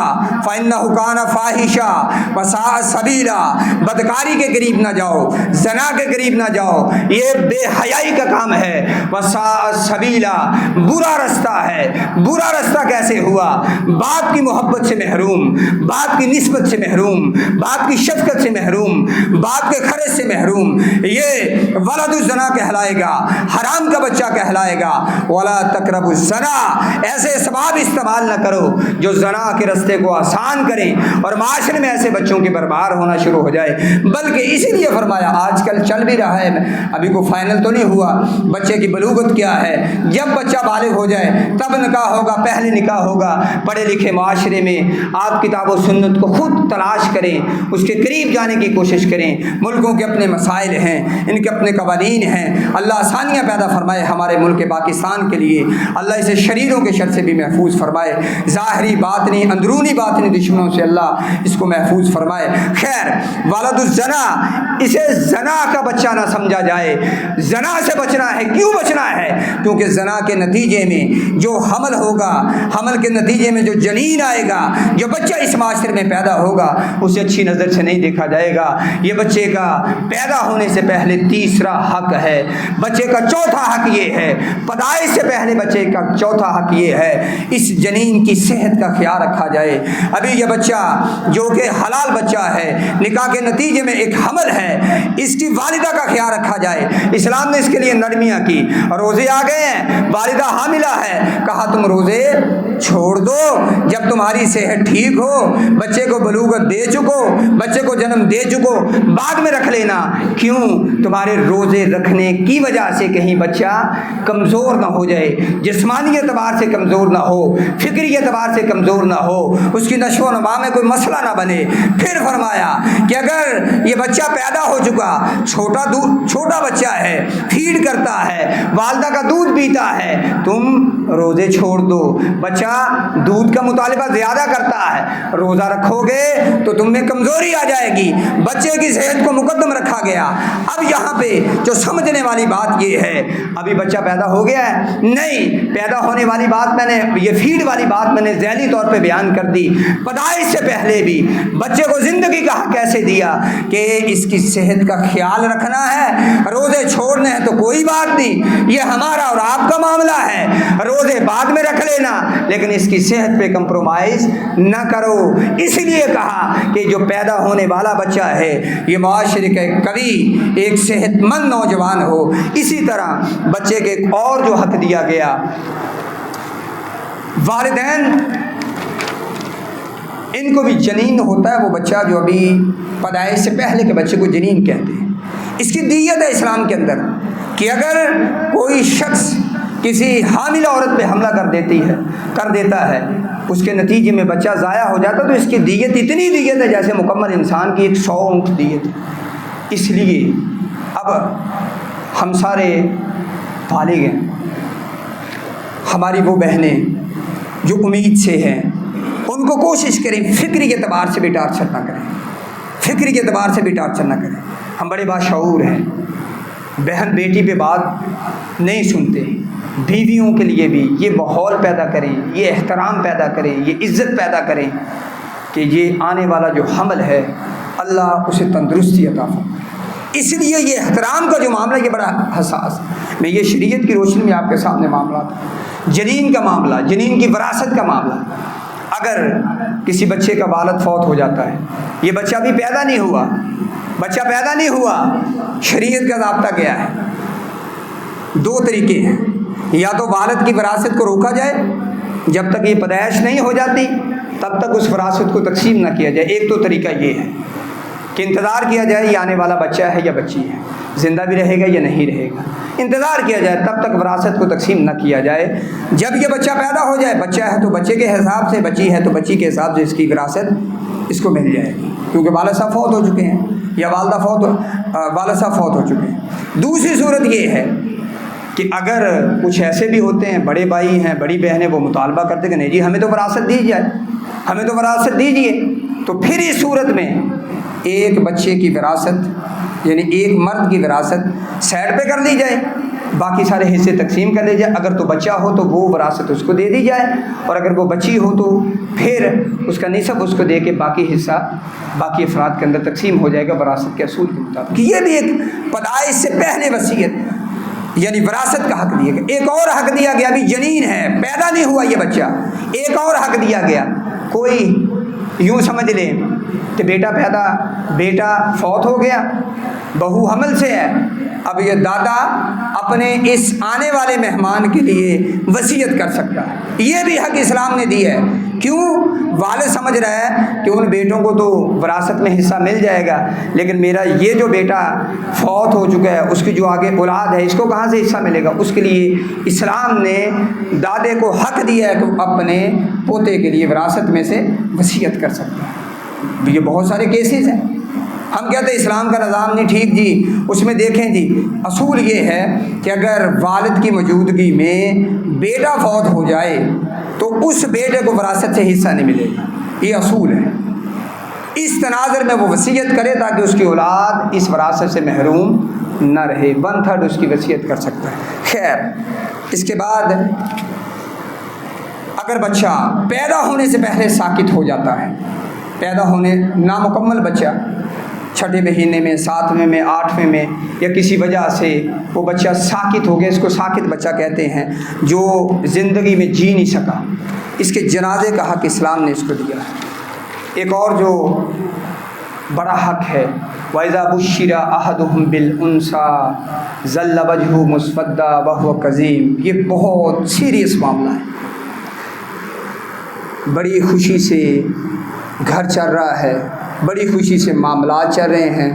فَإِنَّهُ كَانَ فَاحِشًا وَسَاءَ سَبِيلًا، بدکاری کے قریب نہ جاؤ، زنا کے قریب نہ جاؤ، یہ بے حیائی کا کام ہے۔ وَسَاءَ سَبِيلًا، برا رستہ ہے۔ برا رستہ کیسے ہوا؟ باپ کی محبت سے محروم، باپ کی نسبت سے محروم، باپ کی شفقت سے محروم، باپ کے خرچ سے محروم، یہ ولد الزنا کہلائے گا، حرام کا بچہ کہلائے گا۔ وَلَا تَقْرَبُوا الزِّنَا، ایسے اسباب استعمال نہ کرو جو زنا کے رستے کو آسان کریں اور معاشرے میں ایسے بچوں کی برباد ہونا شروع ہو جائے۔ بلکہ اسی لیے فرمایا آج کل چل بھی رہا ہے، ابھی کوئی فائنل تو نہیں ہوا بچے کی بلوغت کیا ہے، جب بچہ بالغ ہو جائے تب نکاح ہوگا، پہلے نکاح ہوگا۔ پڑھے لکھے معاشرے میں آپ کتاب و سنت کو خود تلاش کریں، اس کے قریب جانے کی کوشش کریں۔ ملکوں کے اپنے مسائل ہیں، ان کے اپنے قوانین ہیں، اللہ آسانیاں پیدا فرمائے ہمارے ملک پاکستان کے لیے، اللہ اسے شریروں کے شر سے بھی محفوظ فرمائے، ظاہری باطنی اندرونی باطنی دشمنوں سے اللہ اس کو محفوظ فرمائے۔ خیر، ولد الزنا، اسے زنا کا بچہ نہ سمجھا جائے۔ زنا سے بچنا ہے، کیوں بچنا ہے؟ کیونکہ زنا کے نتیجے میں جو حمل ہوگا، حمل کے نتیجے میں جو جنین آئے گا، جو بچہ اس معاشرے میں پیدا ہوگا، اسے اچھی نظر سے نہیں دیکھا جائے گا۔ یہ بچے کا پیدا ہونے سے پہلے تیسرا حق ہے۔ بچے کا چوتھا حق یہ ہے، پیدائش سے پہلے بچے کا چوتھا حق یہ ہے اس جنین کی صحت کا خیال رکھا جائے۔ ابھی یہ بچہ جو کہ حلال بچہ ہے، نکاح کے نتیجے میں ایک حمل ہے، اس کی والدہ کا خیال رکھا جائے۔ اسلام نے اس کے لیے نرمیاں کی، روزے آ گئے ہیں، والدہ حاملہ ہے، کہا تم روزے چھوڑ دو جب تمہاری صحت ٹھیک ہو، بچے کو بلوغت دے چکو، بچے کو جنم دے چکو، بعد میں رکھ لینا۔ کیوں؟ تمہارے روزے رکھنے کی وجہ سے کہیں بچہ کمزور نہ ہو جائے، جسمانی اعتبار سے کمزور نہ ہو، فکری اعتبار سے کمزور نہ ہو، اس کی نشو و نما میں کوئی مسئلہ نہ بنے۔ پھر فرمایا کہ اگر یہ بچہ پیدا ہو چکا، چھوٹا بچہ ہے، فیڈ کرتا ہے، والدہ کا دودھ پیتا ہے، تم روزے چھوڑ دو۔ بچہ دودھ کا مطالبہ زیادہ کرتا ہے، روزہ رکھو گے تو تم میں کمزوری آ جائے گی، بچے کی صحت کو مقدم رکھا گیا۔ اب یہاں پہ جو سمجھنے والی بات یہ ہے، ابھی بچہ پیدا ہو گیا ہے، نہیں، پیدا ہونے والی بات میں نے، یہ فیڈ والی بات میں نے ذیلی طور پہ بیان کر دی۔ پیدائش سے پہلے بھی بچے کو زندگی کا حق کیسے دیا کہ اس کی صحت کا خیال رکھنا ہے، روزے چھوڑنے ہیں تو کوئی بات نہیں، یہ ہمارا اور آپ کا معاملہ ہے، روزے بعد میں رکھ لینا، لیکن اس کی صحت پہ کمپرومائز نہ کرو۔ اس لیے کہا کہ جو پیدا ہونے والا بچہ ہے یہ معاشرے کا ایک قوی، ایک صحت مند نوجوان ہو۔ اسی طرح بچے کے ایک اور جو حق دیا گیا، والدین ان کو بھی جنین ہوتا ہے، وہ بچہ جو ابھی پیدائش سے پہلے کے بچے کو جنین کہتے ہیں۔ اس کی دیت ہے اسلام کے اندر کہ اگر کوئی شخص کسی حاملہ عورت پہ حملہ کر دیتا ہے، اس کے نتیجے میں بچہ ضائع ہو جاتا ہے، تو اس کی دیت اتنی دیت ہے جیسے مکمل انسان کی 100 اونٹ دیت ہے۔ اس لیے اب ہم سارے بالغ ہیں، ہماری وہ بہنیں جو امید سے ہیں، ان کو کوشش کریں فکری اعتبار سے بھی ٹارچر نہ کریں، فکری اعتبار سے بھی ٹارچر نہ کریں۔ ہم بڑے باشعور ہیں، بہن بیٹی پہ بات نہیں سنتے، بیویوں کے لیے بھی یہ ماحول پیدا کریں، یہ احترام پیدا کریں، یہ عزت پیدا کریں کہ یہ آنے والا جو حمل ہے اللہ اسے تندرستی عطا فرمائے۔ اس لیے یہ احترام کا جو معاملہ یہ بڑا حساس ہے۔ میں یہ شریعت کی روشنی میں آپ کے سامنے معاملات، جنین کا معاملہ، جنین کی وراثت کا معاملہ، اگر کسی بچے کا والد فوت ہو جاتا ہے، یہ بچہ بھی پیدا نہیں ہوا، شریعت کا ضابطہ کیا ہے؟ 2 طریقے ہیں، یا تو والد کی وراثت کو روکا جائے، جب تک یہ پیدائش نہیں ہو جاتی تب تک اس وراثت کو تقسیم نہ کیا جائے۔ ایک تو طریقہ یہ ہے کہ انتظار کیا جائے یہ آنے والا بچہ ہے یا بچی ہے، زندہ بھی رہے گا یا نہیں رہے گا، انتظار کیا جائے، تب تک وراثت کو تقسیم نہ کیا جائے۔ جب یہ بچہ پیدا ہو جائے، بچہ ہے تو بچے کے حساب سے، بچی ہے تو بچی کے حساب سے اس کی وراثت اس کو مل جائے گی، کیونکہ والد صاحب فوت ہو چکے ہیں یا والد صاحب فوت ہو چکے ہیں۔ دوسری صورت یہ ہے کہ اگر کچھ ایسے بھی ہوتے ہیں، بڑے بھائی ہیں، بڑی بہنیں، وہ مطالبہ کرتے کہ نہیں جی ہمیں تو وراثت دی جائے، ہمیں تو وراثت دیجیے، تو پھر اس صورت میں ایک بچے کی وراثت یعنی ایک مرد کی وراثت سائڈ پہ کر دی جائے، باقی سارے حصے تقسیم کر دی جائے۔ اگر تو بچہ ہو تو وہ وراثت اس کو دے دی جائے، اور اگر وہ بچی ہو تو پھر اس کا نصف اس کو دے کے باقی حصہ باقی افراد کے اندر تقسیم ہو جائے گا وراثت کے اصول کے مطابق۔ یہ بھی ایک پیدائش سے پہلے وصیت یعنی وراثت کا حق دیا گیا۔ ایک اور حق دیا گیا، ابھی جنین ہے، پیدا نہیں ہوا یہ بچہ، ایک اور حق دیا گیا۔ کوئی یوں سمجھ لیں کہ بیٹا فوت ہو گیا، بہو حمل سے ہے، اب یہ دادا اپنے اس آنے والے مہمان کے لیے وصیت کر سکتا ہے۔ یہ بھی حق اسلام نے دی ہے۔ کیوں؟ والد سمجھ رہا ہے کہ ان بیٹوں کو تو وراثت میں حصہ مل جائے گا، لیکن میرا یہ جو بیٹا فوت ہو چکا ہے اس کی جو آگے اولاد ہے اس کو کہاں سے حصہ ملے گا؟ اس کے لیے اسلام نے دادے کو حق دیا ہے کہ اپنے پوتے کے لیے وراثت میں سے وصیت کر سکتا ہے۔ یہ بہت سارے کیسز ہیں۔ ہم کہتے ہیں اسلام کا نظام نہیں ٹھیک جی، اس میں دیکھیں جی، اصول یہ ہے کہ اگر والد کی موجودگی میں بیٹا فوت ہو جائے تو اس بیٹے کو وراثت سے حصہ نہیں ملے گا، یہ اصول ہے۔ اس تناظر میں وہ وصیت کرے تاکہ اس کی اولاد اس وراثت سے محروم نہ رہے، 1/3 اس کی وصیت کر سکتا ہے۔ خیر، اس کے بعد اگر بچہ پیدا ہونے سے پہلے ساکت ہو جاتا ہے، پیدا ہونے نامکمل بچہ 6 مہینے میں، 7ویں میں، 8ویں میں، یا کسی وجہ سے وہ بچہ ساکت ہو گیا، اس کو ساکت بچہ کہتے ہیں، جو زندگی میں جی نہیں سکا، اس کے جنازے کا حق اسلام نے اس کو دیا ہے۔ ایک اور جو بڑا حق ہے، وَإِذَا بُشِّرَ أَحَدُهُم بِالْأُنثَىٰ ظَلَّ وَجْهُهُ مُسْوَدًّا وَهُوَ كَظِيمٌ۔ یہ بہت سیریس معاملہ ہے، بڑی خوشی سے گھر چل رہا ہے، بڑی خوشی سے معاملات چل رہے ہیں،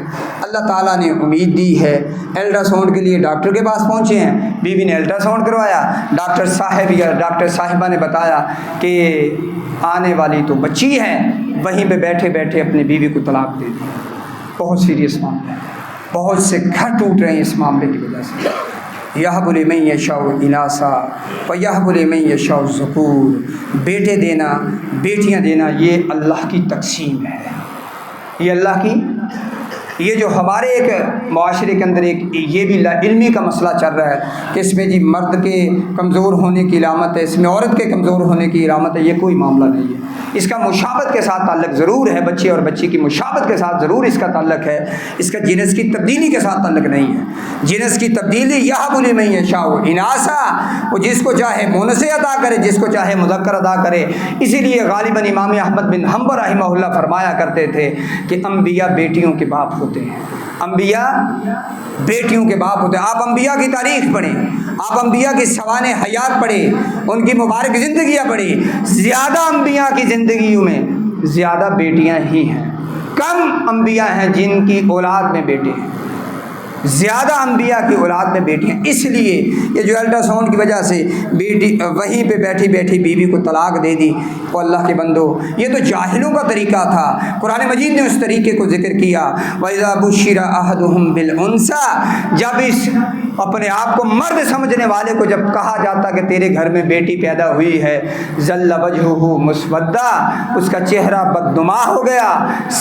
اللہ تعالیٰ نے امید دی ہے۔ الٹرا ساؤنڈ کے لیے ڈاکٹر کے پاس پہنچے ہیں، بیوی نے الٹرا ساؤنڈ کروایا، ڈاکٹر صاحب یا ڈاکٹر صاحبہ نے بتایا کہ آنے والی تو بچی ہے، وہیں پہ بیٹھے بیٹھے اپنی بیوی کو طلاق دے دی۔ بہت سیریس معاملہ ہے، بہت سے گھر ٹوٹ رہے ہیں اس معاملے کی وجہ سے۔ یہب لمن یشاء اناثا ویہب لمن یشاء الذکور، بیٹے دینا بیٹیاں دینا یہ اللہ کی تقسیم ہے، یہ اللہ کی، یہ جو ہمارے ایک معاشرے کے اندر ایک یہ بھی لا علمی کا مسئلہ چل رہا ہے کہ اس میں جی مرد کے کمزور ہونے کی علامت ہے، اس میں عورت کے کمزور ہونے کی علامت ہے، یہ کوئی معاملہ نہیں ہے۔ اس کا مشابہت کے ساتھ تعلق ضرور ہے، بچے اور بچی کی مشابہت کے ساتھ ضرور اس کا تعلق ہے، اس کا جنس کی تبدیلی کے ساتھ تعلق نہیں ہے۔ جنس کی تبدیلی یہب لمن یشاء اناثا، وہ جس کو چاہے مونث عطا کرے، جس کو چاہے مذکر عطا کرے۔ اسی لیے غالباً امام احمد بن حنبل رحمہ اللہ فرمایا کرتے تھے کہ انبیاء بیٹیوں کے باپ ہوتے ہیں، انبیاء بیٹیوں کے باپ ہوتے ہیں۔ آپ انبیاء کی تاریخ پڑھیں، آپ انبیاء کی سوانح حیات پڑھیں، ان کی مبارک زندگیاں پڑھیں، زیادہ انبیاء کی زندگیوں میں زیادہ بیٹیاں ہی ہیں، کم انبیاء ہیں جن کی اولاد میں بیٹے ہیں، زیادہ انبیاء کی اولاد میں بیٹیاں۔ اس لیے یہ جو الٹرا ساؤنڈ کی وجہ سے بیٹی وہیں پہ بیٹھی بیٹھی بیوی کو طلاق دے دی، وہ اللہ کے بندو یہ تو جاہلوں کا طریقہ تھا۔ قرآن مجید نے اس طریقے کو ذکر کیا، وَإِذَا بُشِّرَ أَحَدُهُمْ بِالْأُنثَىٰ، جب اس اپنے آپ کو مرد سمجھنے والے کو جب کہا جاتا کہ تیرے گھر میں بیٹی پیدا ہوئی ہے، ظل وجهه مسودہ، اس کا چہرہ بدنما ہو گیا،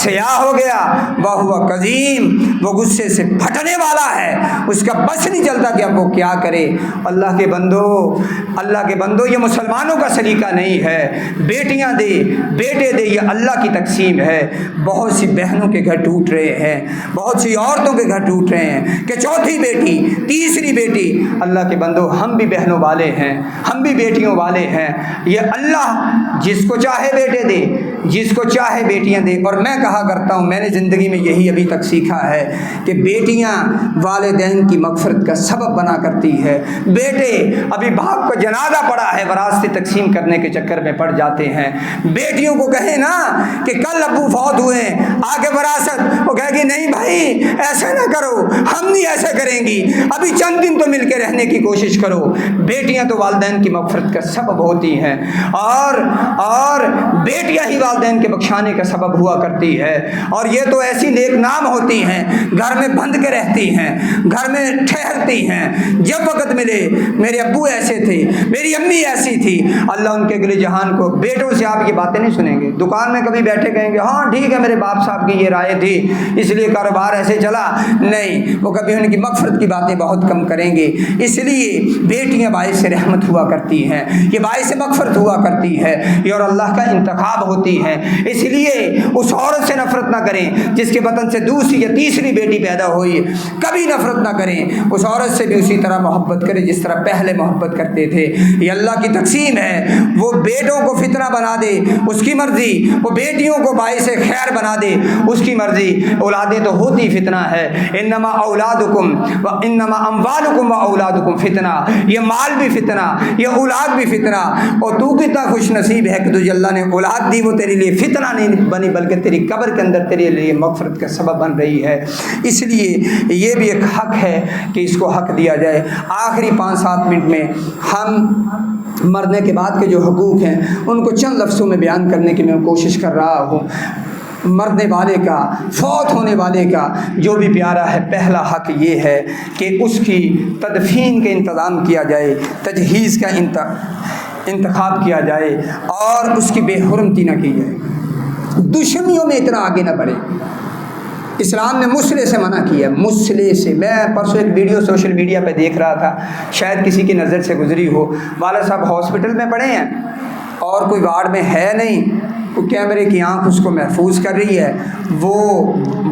سیاہ ہو گیا، وَهُوَ كَظِيمٌ، وہ غصے سے پھٹنے والا ہے، اس کا بس نہیں چلتا کہ اب وہ کیا کرے۔ اللہ کے بندو، اللہ کے بندو، یہ مسلمانوں کا سلیقہ نہیں ہے۔ بیٹیاں دے بیٹے دے، یہ اللہ کی تقسیم ہے۔ بہت سی بہنوں کے گھر ٹوٹ رہے ہیں، بہت سی عورتوں کے گھر ٹوٹ رہے ہیں کہ چوتھی بیٹی، تیسری بیٹی۔ اللہ کے بندو، ہم بھی بہنوں والے ہیں، ہم بھی بیٹیوں والے ہیں۔ یہ اللہ جس کو چاہے بیٹے دے، جس کو چاہے بیٹیاں دے۔ اور میں کہا کرتا ہوں، میں نے زندگی میں یہی ابھی تک سیکھا ہے کہ بیٹیاں والدین کی مغفرت کا سبب بنا کرتی ہے۔ بیٹے ابھی باپ کا جنازہ پڑا ہے، وراثت تقسیم کرنے کے چکر میں پڑ جاتے ہیں۔ بیٹیوں کو کہیں نا کہ کل ابو فوت ہوئے، آگے وراثت، وہ کہے گی نہیں بھائی ایسے نہ کرو، ہم نہیں ایسے کریں گی، ابھی چند دن تو مل کے رہنے کی کوشش کرو۔ بیٹیاں تو والدین کی مغفرت کا سبب ہوتی ہیں، اور بیٹیاں ہی والدین کے بخشانے کا سبب ہوا کرتی ہے۔ اور یہ تو ایسی نیک نام ہوتی ہیں، گھر میں بند کے رہتی ہیں، گھر میں ٹھہرتی ہیں، جب وقت ملے میرے ابو ایسے تھے، میری امی ایسی تھی، اللہ ان کے اگلے جہان کو۔ بیٹوں سے آپ یہ باتیں نہیں سنیں گے، دکان میں کبھی بیٹھے کہیں گے ہاں ٹھیک ہے میرے باپ صاحب کی یہ رائے تھی اس لیے کاروبار ایسے چلا، نہیں، وہ کبھی ان کی مغفرت کی باتیں بہت کم کریں گے۔ اس لیے بیٹیاں باعث رحمت ہوا کرتی ہیں، یہ باعث مغفرت ہوا کرتی ہے، یہ اور اللہ کا انتخاب ہوتی ہے۔ اس لیے اس عورت سے نفرت نہ کریں جس کے بطن سے دوسری یا تیسری بیٹی پیدا ہوئی، کبھی نفرت نہ کریں، اس عورت سے بھی اسی طرح محبت کریں جس طرح پہلے محبت کرتے تھے۔ یہ اللہ کی تقسیم ہے، وہ بیٹوں کو فتنہ بنا دے اس کی مرضی، وہ بیٹیوں کو باعث خیر بنا دے اس کی مرضی۔ اولادیں تو ہوتی فتنہ ہے، انما اولادکم و انما اموالکم و اولادکم فتنہ، یہ مال بھی فتنہ، یہ اولاد بھی فتنہ۔ اور تو کتنا خوش نصیب ہے کہ تجھے اللہ نے اولاد دی، وہ تیرے لیے فتنہ نہیں بنی بلکہ تیری قبر کے اندر تیرے لیے مغفرت کا سبب بن رہی ہے۔ اس لیے یہ بھی ایک حق ہے کہ اس کو حق دیا جائے۔ آخری 5-7 منٹ میں ہم مرنے کے بعد کے جو حقوق ہیں ان کو چند لفظوں میں بیان کرنے کی میں کوشش کر رہا ہوں۔ مرنے والے کا، فوت ہونے والے کا جو بھی پیارا ہے، پہلا حق یہ ہے کہ اس کی تدفین کا انتظام کیا جائے، تجہیز کا انتخاب کیا جائے اور اس کی بے حرمتی نہ کی جائے۔ دشمنیوں میں اتنا آگے نہ بڑھے۔ اسلام نے مسئلے سے منع کیا، مسئلے سے۔ میں پرسوں ایک ویڈیو سوشل میڈیا پہ دیکھ رہا تھا، شاید کسی کی نظر سے گزری ہو۔ والد صاحب ہاسپٹل میں پڑے ہیں اور کوئی وارڈ میں ہے نہیں، وہ کیمرے کی آنکھ اس کو محفوظ کر رہی ہے۔ وہ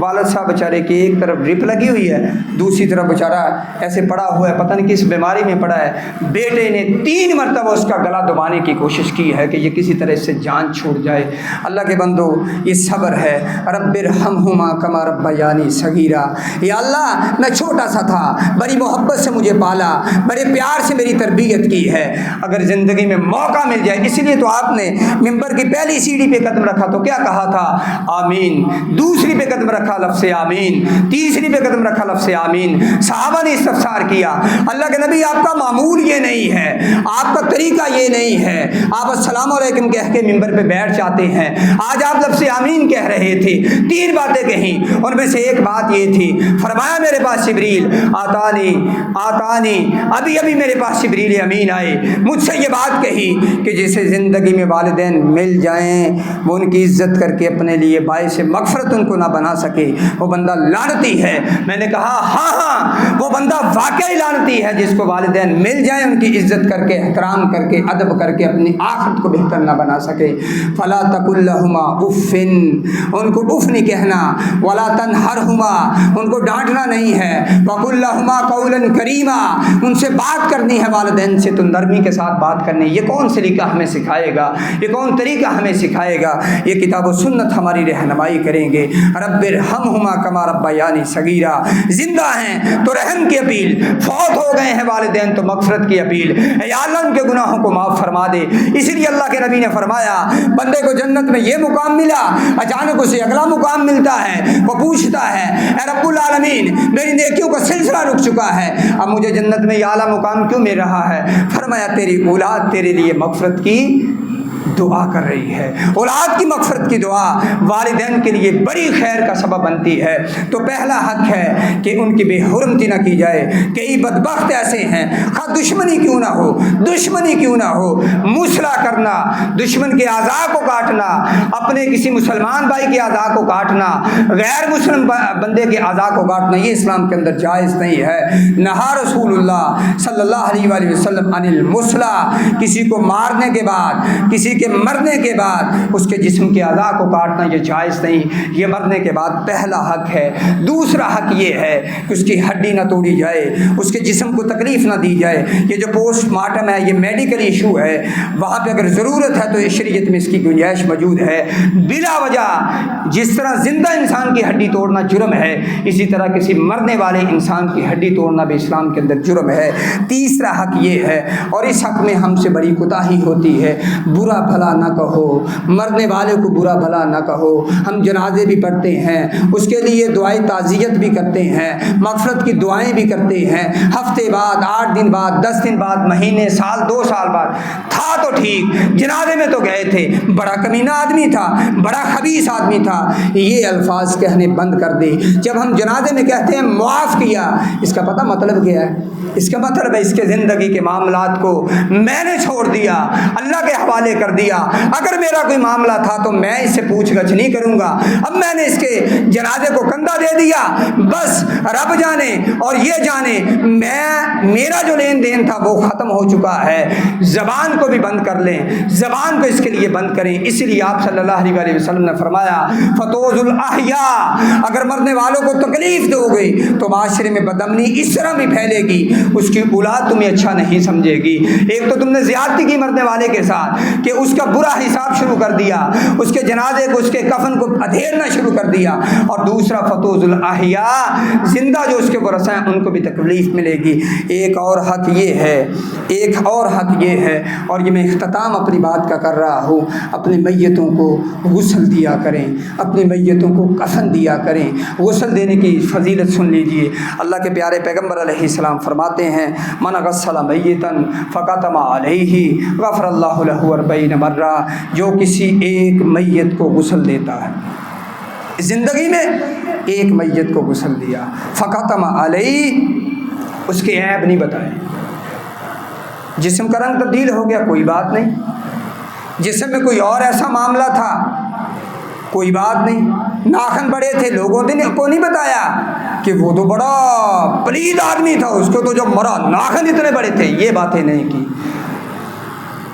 والد صاحب بیچارے کی ایک طرف ڈرپ لگی ہوئی ہے، دوسری طرف بیچارہ ایسے پڑا ہوا ہے، پتہ نہیں کس بیماری میں پڑا ہے۔ بیٹے نے 3 مرتبہ اس کا گلا دبانے کی کوشش کی ہے کہ یہ کسی طرح سے جان چھوٹ جائے۔ اللہ کے بندو، یہ صبر ہے۔ رب ارحمہما کما ربیانی صغیرا، یا اللہ میں چھوٹا سا تھا، بڑی محبت سے مجھے پالا، بڑے پیار سے میری تربیت کی ہے۔ اگر زندگی میں موقع مل جائے، اس لیے تو آپ نے ممبر کی پہلی سیڑھی پہ قدم رکھا تو کیا کہا تھا؟ آمین. دوسری پہ قدم رکھا لفظ آمین. تیسری پہ قدم رکھا لفظ آمین. صحابہ نے استفسار کیا اللہ کے نبی آپ کا معمول یہ نہیں ہے, آپ کا طریقہ یہ نہیں ہے, آپ السلام علیکم کہہ کے ممبر پہ بیٹھ جاتے ہیں, آج آپ لفظ آمین کہہ رہے تھے. 3 باتیں کہیں, ان میں سے ایک بات یہ تھی, فرمایا میرے پاس جبریل آتانی ابھی میرے پاس جبریل امین آئے, مجھ سے یہ بات کہی کہ جسے زندگی میں والدین مل جائیں وہ ان کی عزت کر کے اپنے لیے باعث مغفرت ان کو نہ بنا سکے, وہ بندہ لعنتی ہے. میں نے کہا ہاں وہ بندہ واقعی لعنتی ہے جس کو والدین مل جائیں ان کی عزت کر کے, احترام کر کے, ادب کر کے اپنی آخرت کو بہتر نہ بنا سکے. فلا تقل لهما اف, ان کو اف نہیں کہنا, ولا تنہرهما, ان کو ڈانٹنا نہیں ہے, وقل لهما قولا کریما, ان سے بات کرنی ہے والدین سے تو نرمی کے ساتھ بات کرنی. یہ کون سلیقہ ہمیں سکھائے گا, یہ کون طریقہ ہمیں سکھائے گا؟ یہ کتاب و سنت ہماری رہنمائی کریں گے. رب ارحمہما کما ربیانی صغیرا, زندہ ہیں تو رحم کی اپیل, فوت ہو گئے ہیں والدین تو مغفرت کی اپیل. اے اللہ ان کے گناہوں کو معاف فرما دے. اسی لیے اللہ کے نبی نے فرمایا بندے کو جنت میں یہ مقام ملا, اچانک اسے اگلا مقام ملتا ہے, وہ پوچھتا ہے اے رب العالمین میری نیکیوں کا سلسلہ رک چکا ہے, اب مجھے جنت میں یہ اعلیٰ مقام کیوں مل رہا ہے؟ فرمایا تیری اولاد تیرے لیے مغفرت کی دعا کر رہی ہے. اولاد کی مغفرت کی دعا والدین کے لیے بڑی خیر کا سبب بنتی ہے. تو پہلا حق ہے کہ ان کی بے حرمتی نہ کی جائے. کئی بدبخت ایسے ہیں, خواہ دشمنی کیوں نہ ہو, مصلح کرنا, دشمن کے اعضاء کو کاٹنا, اپنے کسی مسلمان بھائی کے اعضاء کو کاٹنا, غیر مسلم بندے کے اعضاء کو کاٹنا, یہ اسلام کے اندر جائز نہیں ہے. نہا رسول اللہ صلی اللہ علیہ وآلہ وسلم عن المصلح, کسی کو مارنے کے بعد, کسی کے مرنے کے بعد اس کے جسم کے اعضاء کو کاٹنا یہ جائز نہیں. یہ مرنے کے بعد پہلا حق ہے. دوسرا حق یہ ہے کہ اس کی ہڈی نہ توڑی جائے, اس کے جسم کو تکلیف نہ دی جائے. یہ جو پوسٹ مارٹم ہے یہ میڈیکل ایشو ہے, وہاں پہ اگر ضرورت ہے تو شریعت میں اس کی گنجائش موجود ہے. بلا وجہ جس طرح زندہ انسان کی ہڈی توڑنا جرم ہے, اسی طرح کسی مرنے والے انسان کی ہڈی توڑنا بھی اسلام کے اندر جرم ہے. تیسرا حق یہ ہے, اور اس حق میں ہم سے بڑی کوتاہی ہوتی ہے, برا بھلا نہ کہو, مرنے والے کو برا بھلا نہ کہو. ہم جنازے بھی پڑھتے ہیں, اس کے لیے دعائیں تعزیت بھی کرتے ہیں, مغفرت کی دعائیں بھی کرتے ہیں, ہفتے بعد, 8 دن بعد, 10 دن بعد, مہینے, سال, 2 سال بعد. تھا تو ٹھیک, جنازے میں تو گئے تھے, بڑا کمینہ آدمی تھا, بڑا خبیث آدمی تھا, یہ الفاظ کہنے بند کر دے. جب ہم جنازے میں کہتے ہیں معاف کیا, اس کا پتہ مطلب کیا ہے؟ اس کا مطلب ہے اس کے زندگی کے معاملات کو میں نے چھوڑ دیا, اللہ کے حوالے کر دیا. اگر میرا کوئی معاملہ تھا تو میں اس سے پوچھ گچھ نہیں کروں گا, اب میں نے اس کے جنازے کو کندھا دے دیا, بس رب جانے اور یہ جانے میرا جو لین دین تھا وہ ختم ہو چکا ہے. زبان کو بھی بند کر لیں, زبان کو اس کے لیے بند کریں. اسی لیے آپ صلی اللہ علیہ وسلم نے فرمایا فتوز الاحیاء, اگر مرنے والوں کو تکلیف دو گے تو معاشرے میں بدامنی اس طرح بھی پھیلے گی, اس کی اولاد تمہیں اچھا نہیں سمجھے گی. ایک تو تم نے زیادتی کی مرنے والے کے ساتھ کہ اس کا برا حساب شروع کر دیا, اس کے جنازے کو, اس کے کفن کو ادھیرنا شروع کر دیا, اور دوسرا فتوز الاحیاء, زندہ جو اس کے ورثہ ہیں ان کو بھی تکلیف ملے گی. ایک اور حق یہ ہے, اور یہ میں اختتام اپنی بات کا کر رہا ہوں, اپنی میتوں کو غسل دیا کریں, اپنی میتوں کو کفن دیا کریں. غسل دینے کی فضیلت سن لیجئے. اللہ کے پیارے پیغمبر علیہ السلام فرماتے ہیں من غسل میتا فقتم علیہ غفر اللہ لہ 40 مرہ, جو کسی ایک میت کو غسل دیتا ہے, زندگی میں ایک میت کو غسل دیا, فقتم علیہ, اس کے عیب نہیں بتائے. جسم کا رنگ تبدیل ہو گیا کوئی بات نہیں, جسم میں کوئی اور ایسا معاملہ تھا کوئی بات نہیں, ناخن بڑے تھے لوگوں نے کو نہیں بتایا کہ وہ تو بڑا پلید آدمی تھا, اس کو تو جب مرا ناخن اتنے بڑے تھے, یہ باتیں نہیں کی.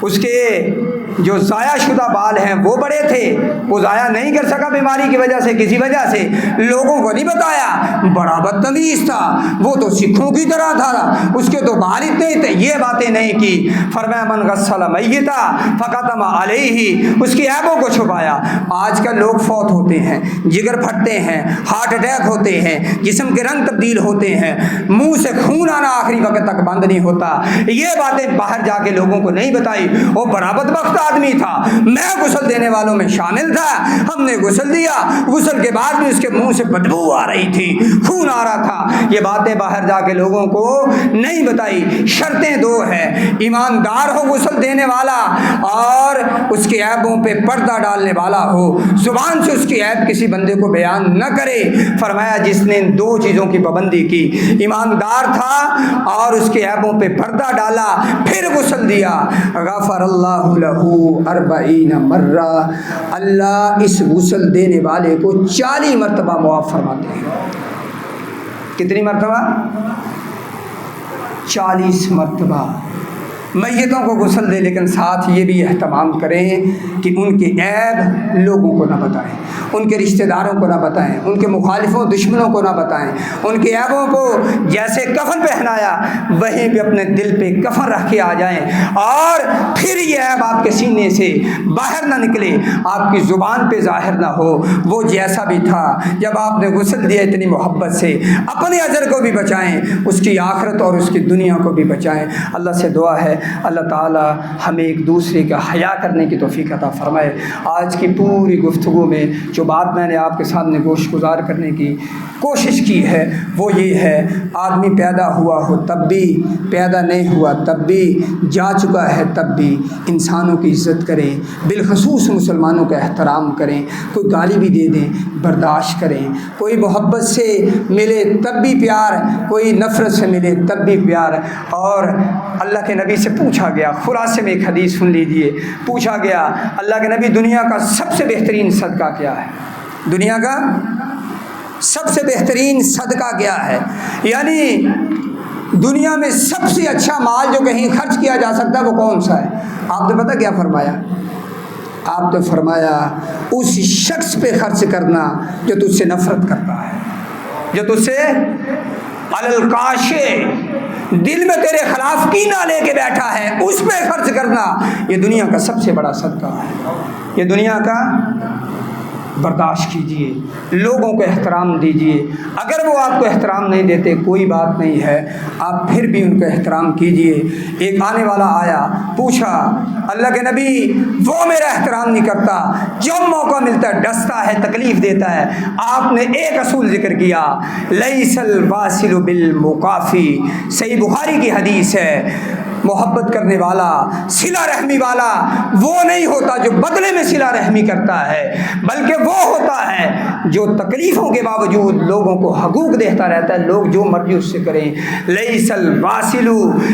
اس کے جو ضائع شدہ بال ہیں وہ بڑے تھے, وہ ضائع نہیں کر سکا بیماری کی وجہ سے, کسی وجہ سے, لوگوں کو نہیں بتایا. بڑا بدتمیز تھا, وہ تو سکھوں کی طرح تھا, اس کے تو بال اتنے تھے, یہ باتیں نہیں کی. فرمایا من غسل میتا فقتم علیہ, اس کی عیبوں کو چھپایا. آج کل لوگ فوت ہوتے ہیں, جگر پھٹتے ہیں, ہارٹ اٹیک ہوتے ہیں, جسم کے رنگ تبدیل ہوتے ہیں, منہ سے خون آنا آخری وقت تک بند نہیں ہوتا. یہ باتیں باہر جا کے لوگوں کو نہیں بتائی, وہ بڑا بدبخت آدمی تھا، میں غسل دینے والوں میں شامل تھا، ہم نے غسل دیا، غسل کے بعد بھی اس کے منہ سے بدبو آ رہی تھی، خون آ رہا تھا۔ یہ باتیں باہر جا کے لوگوں کو نہیں بتائی۔ شرطیں دو ہیں، ایماندار ہو غسل دینے والا اور اس کے عیبوں پہ پردہ ڈالنے والا ہو، زبان سے اس کی عیب کسی بندے کو بیان نہ کرے۔ فرمایا جس نے دو چیزوں کی پابندی کی، ایماندار تھا اور اس کے عیبوں پہ پردہ ڈالا، پھر غسل دیا، غفر اللہ لہ 40 مرہ، اللہ اس غسل دینے والے کو 40 مرتبہ معاف فرماتے ہیں۔ کتنی مرتبہ؟ 40 مرتبہ۔ میتوں کو غسل دے، لیکن ساتھ یہ بھی اہتمام کریں کہ ان کے عیب لوگوں کو نہ بتائیں، ان کے رشتہ داروں کو نہ بتائیں، ان کے مخالفوں دشمنوں کو نہ بتائیں۔ ان کے عیبوں کو جیسے کفن پہنایا وہیں پہ اپنے دل پہ کفن رکھ کے آ جائیں، اور پھر یہ عیب آپ کے سینے سے باہر نہ نکلے، آپ کی زبان پہ ظاہر نہ ہو۔ وہ جیسا بھی تھا، جب آپ نے غسل دیا اتنی محبت سے، اپنے اجر کو بھی بچائیں، اس کی آخرت اور اس کی دنیا کو بھی بچائیں۔ اللہ سے دعا ہے اللہ تعالی ہمیں ایک دوسرے کا حیا کرنے کی توفیق عطا فرمائے۔ آج کی پوری گفتگو میں جو بات میں نے آپ کے سامنے گوش گزار کرنے کی کوشش کی ہے وہ یہ ہے، آدمی پیدا ہوا ہو تب بھی، پیدا نہیں ہوا تب بھی، جا چکا ہے تب بھی، انسانوں کی عزت کریں، بالخصوص مسلمانوں کا احترام کریں۔ کوئی گالی بھی دے دیں برداشت کریں، کوئی محبت سے ملے تب بھی پیار، کوئی نفرت سے ملے تب بھی پیار۔ اور اللہ کے نبی سے پوچھا گیا، خلاصے میں ایک حدیث سن لیجیے، پوچھا گیا اللہ کے نبی دنیا کا سب سے بہترین صدقہ کیا ہے؟ دنیا کا سب سے بہترین صدقہ کیا ہے؟ یعنی دنیا میں سب سے اچھا مال جو کہیں خرچ کیا جا سکتا ہے وہ کون سا ہے؟ آپ نے پتہ کیا فرمایا؟ آپ نے فرمایا اس شخص پہ خرچ کرنا جو تجھ سے نفرت کرتا ہے، جو تجھ سے الکاشے دل میں تیرے خلاف کینہ لے کے بیٹھا ہے، اس پہ خرچ کرنا، یہ دنیا کا سب سے بڑا صدقہ ہے۔ یہ دنیا کا برداشت کیجئے، لوگوں کو احترام دیجئے، اگر وہ آپ کو احترام نہیں دیتے کوئی بات نہیں ہے، آپ پھر بھی ان کو احترام کیجئے۔ ایک آنے والا آیا، پوچھا اللہ کے نبی وہ میرا احترام نہیں کرتا، جب موقع ملتا ہے ڈستا ہے، تکلیف دیتا ہے۔ آپ نے ایک اصول ذکر کیا، لیس الواصل بالمکافی، صحیح بخاری کی حدیث ہے، محبت کرنے والا، صلہ رحمی والا وہ نہیں ہوتا جو بدلے میں صلہ رحمی کرتا ہے، بلکہ وہ ہوتا ہے جو تکلیفوں کے باوجود لوگوں کو حقوق دیتا رہتا ہے، لوگ جو مرضی اس سے کریں۔ لیس الواصل،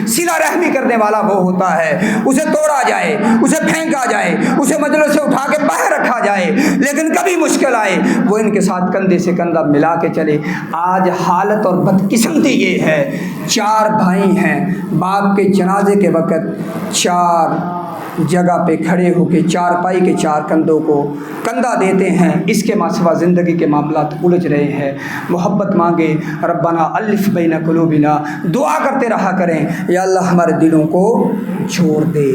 صلہ رحمی کرنے والا وہ ہوتا ہے، اسے توڑا جائے، اسے پھینکا جائے، اسے مجلس سے اٹھا کے باہر رکھا جائے، لیکن کبھی مشکل آئے وہ ان کے ساتھ کندھے سے کندھا ملا کے چلے۔ آج حالت اور بدقسمتی یہ ہے، 4 بھائی ہیں، باپ کے جنازے کے وقت 4 جگہ پہ کھڑے ہو کے 4 پائی کے 4 کندھوں کو کندھا دیتے ہیں، اس کے سوا زندگی کے معاملات الجھ رہے ہیں۔ محبت مانگے، ربنا الف بین قلوبنا، دعا کرتے رہا کریں، یا اللہ ہمارے دلوں کو جوڑ دے،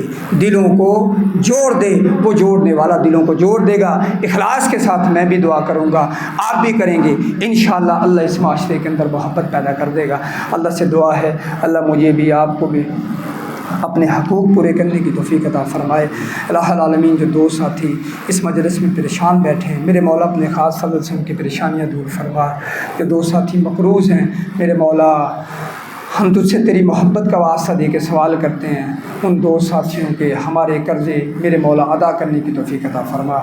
دلوں کو جوڑ دے، وہ جوڑنے والا دلوں کو جوڑ دے گا۔ اخلاص کے ساتھ میں بھی دعا کروں گا، آپ بھی کریں گے، انشاءاللہ اللہ اس معاشرے کے اندر محبت پیدا کر دے گا۔ اللہ سے دعا ہے اللہ مجھے بھی آپ کو بھی اپنے حقوق پورے کرنے کی توفیق عطا فرمائے۔ الہ العالمین جو 2 ساتھی اس مجلس میں پریشان بیٹھے ہیں، میرے مولا اپنے خاص فضل سے ان کی پریشانیاں دور فرما۔ جو 2 ساتھی مقروض ہیں، میرے مولا ہم تجھ سے تیری محبت کا واسطہ دے کے سوال کرتے ہیں، ان 2 ساتھیوں کے ہمارے قرضے میرے مولا ادا کرنے کی توفیق عطا فرما۔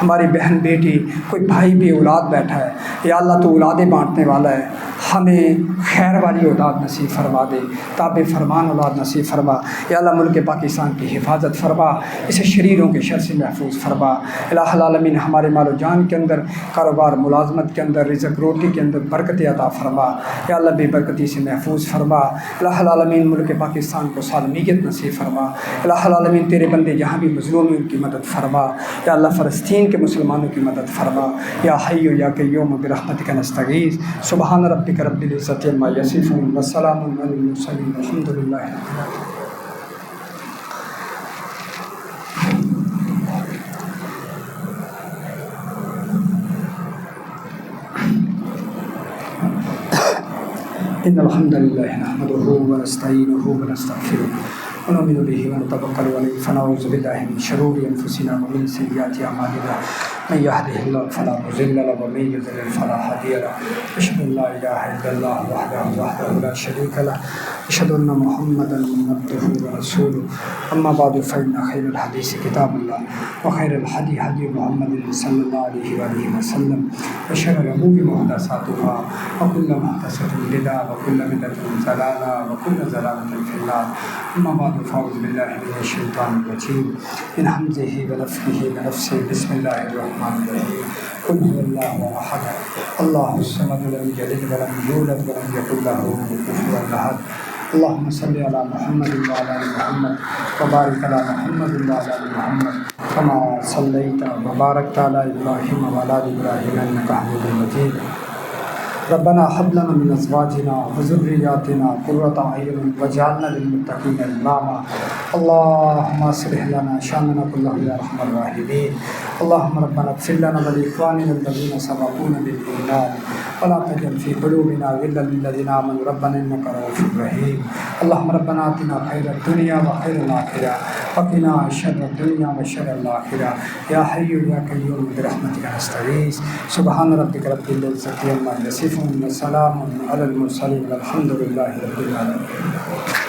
ہماری بہن بیٹی، کوئی بھائی بھی اولاد بیٹھا ہے، یا اللہ تو اولادیں بانٹنے والا ہے، ہمیں خیر والی اولاد نصیب فرما دے، تابع فرمان اولاد نصیب فرما۔ یا اللہ ملک پاکستان کی حفاظت فرما، اسے شریروں کے شر سے محفوظ فرما۔ الہ العالمین ہمارے مال و جان کے اندر، کاروبار ملازمت کے اندر، رزق روٹی کے اندر برکت عطا فرما۔ یا اللہ بے برکتی سے محفوظ فرما۔ الہ العالمین ملک پاکستان کو سالمیت نصیب فرما۔ الہ العالمین تیرے بندے جہاں بھی مظلوم ہیں ان کی مدد فرما۔ یا اللہ فلسطین کے مسلمانوں کی مدد فرما۔ یا حی یا قیوم برحمتک نستغیث۔ سبحان ربک رب العزت عما یصفون وسلام علی المرسلین والحمد للہ رب العالمین۔ ان الحمد للہ نحمده ونستعینه ونستغفره ونؤمن به ونتوكل عليه فنعوذ بالله من شرور أنفسنا ومن سيئات أعمالنا من يهده الله فلا مضل له ومن يضلل فلا هادي له أشهد أن لا إله إلا الله وحده لا شريك له أشهد أن محمدا عبده ورسوله أما بعد فإن خير الحديث كتاب الله وخير الهدي هدي محمد صلى الله عليه وآله وسلم وشر الأمور محدثاتها وكل محدثة بدعة وكل بدعة ضلالة وكل ضلالة في النار أما بعد فأعوذ بالله من الشيطان الرجيم من همزه ونفخه ونفسه بسم الله الرحمن الرحيم قل هو الله أحد الله الصمد لم يلد ولم يولد ولم يكن له كفوا أحد اللهم صل على محمد وعلى آل محمد وبارك على محمد وعلى آل محمد كما صليت وباركت على إبراهيم وعلى آل إبراهيم إنك حميد مجيد ربنا هب لنا من ازواجنا وذرياتنا قرة اعين واجعلنا للمتقين اماما اللهم اصلح لنا شاننا كله يا ارحم الراحمين اللهم ربنا اغفر لنا ولاخواننا الذين سبقونا بالايمان ولا تجعل في قلوبنا غلا للذين امنوا ربنا انك رؤوف رحيم اللهم ربنا اتنا خير الدنيا وخير الاخره وقنا شر الدنيا وشر الاخره يا حي يا قيوم برحمتك نستغيث سبحان ربك رب العزة عما يصفون وسلام على المرسلين والحمد لله رب العالمين.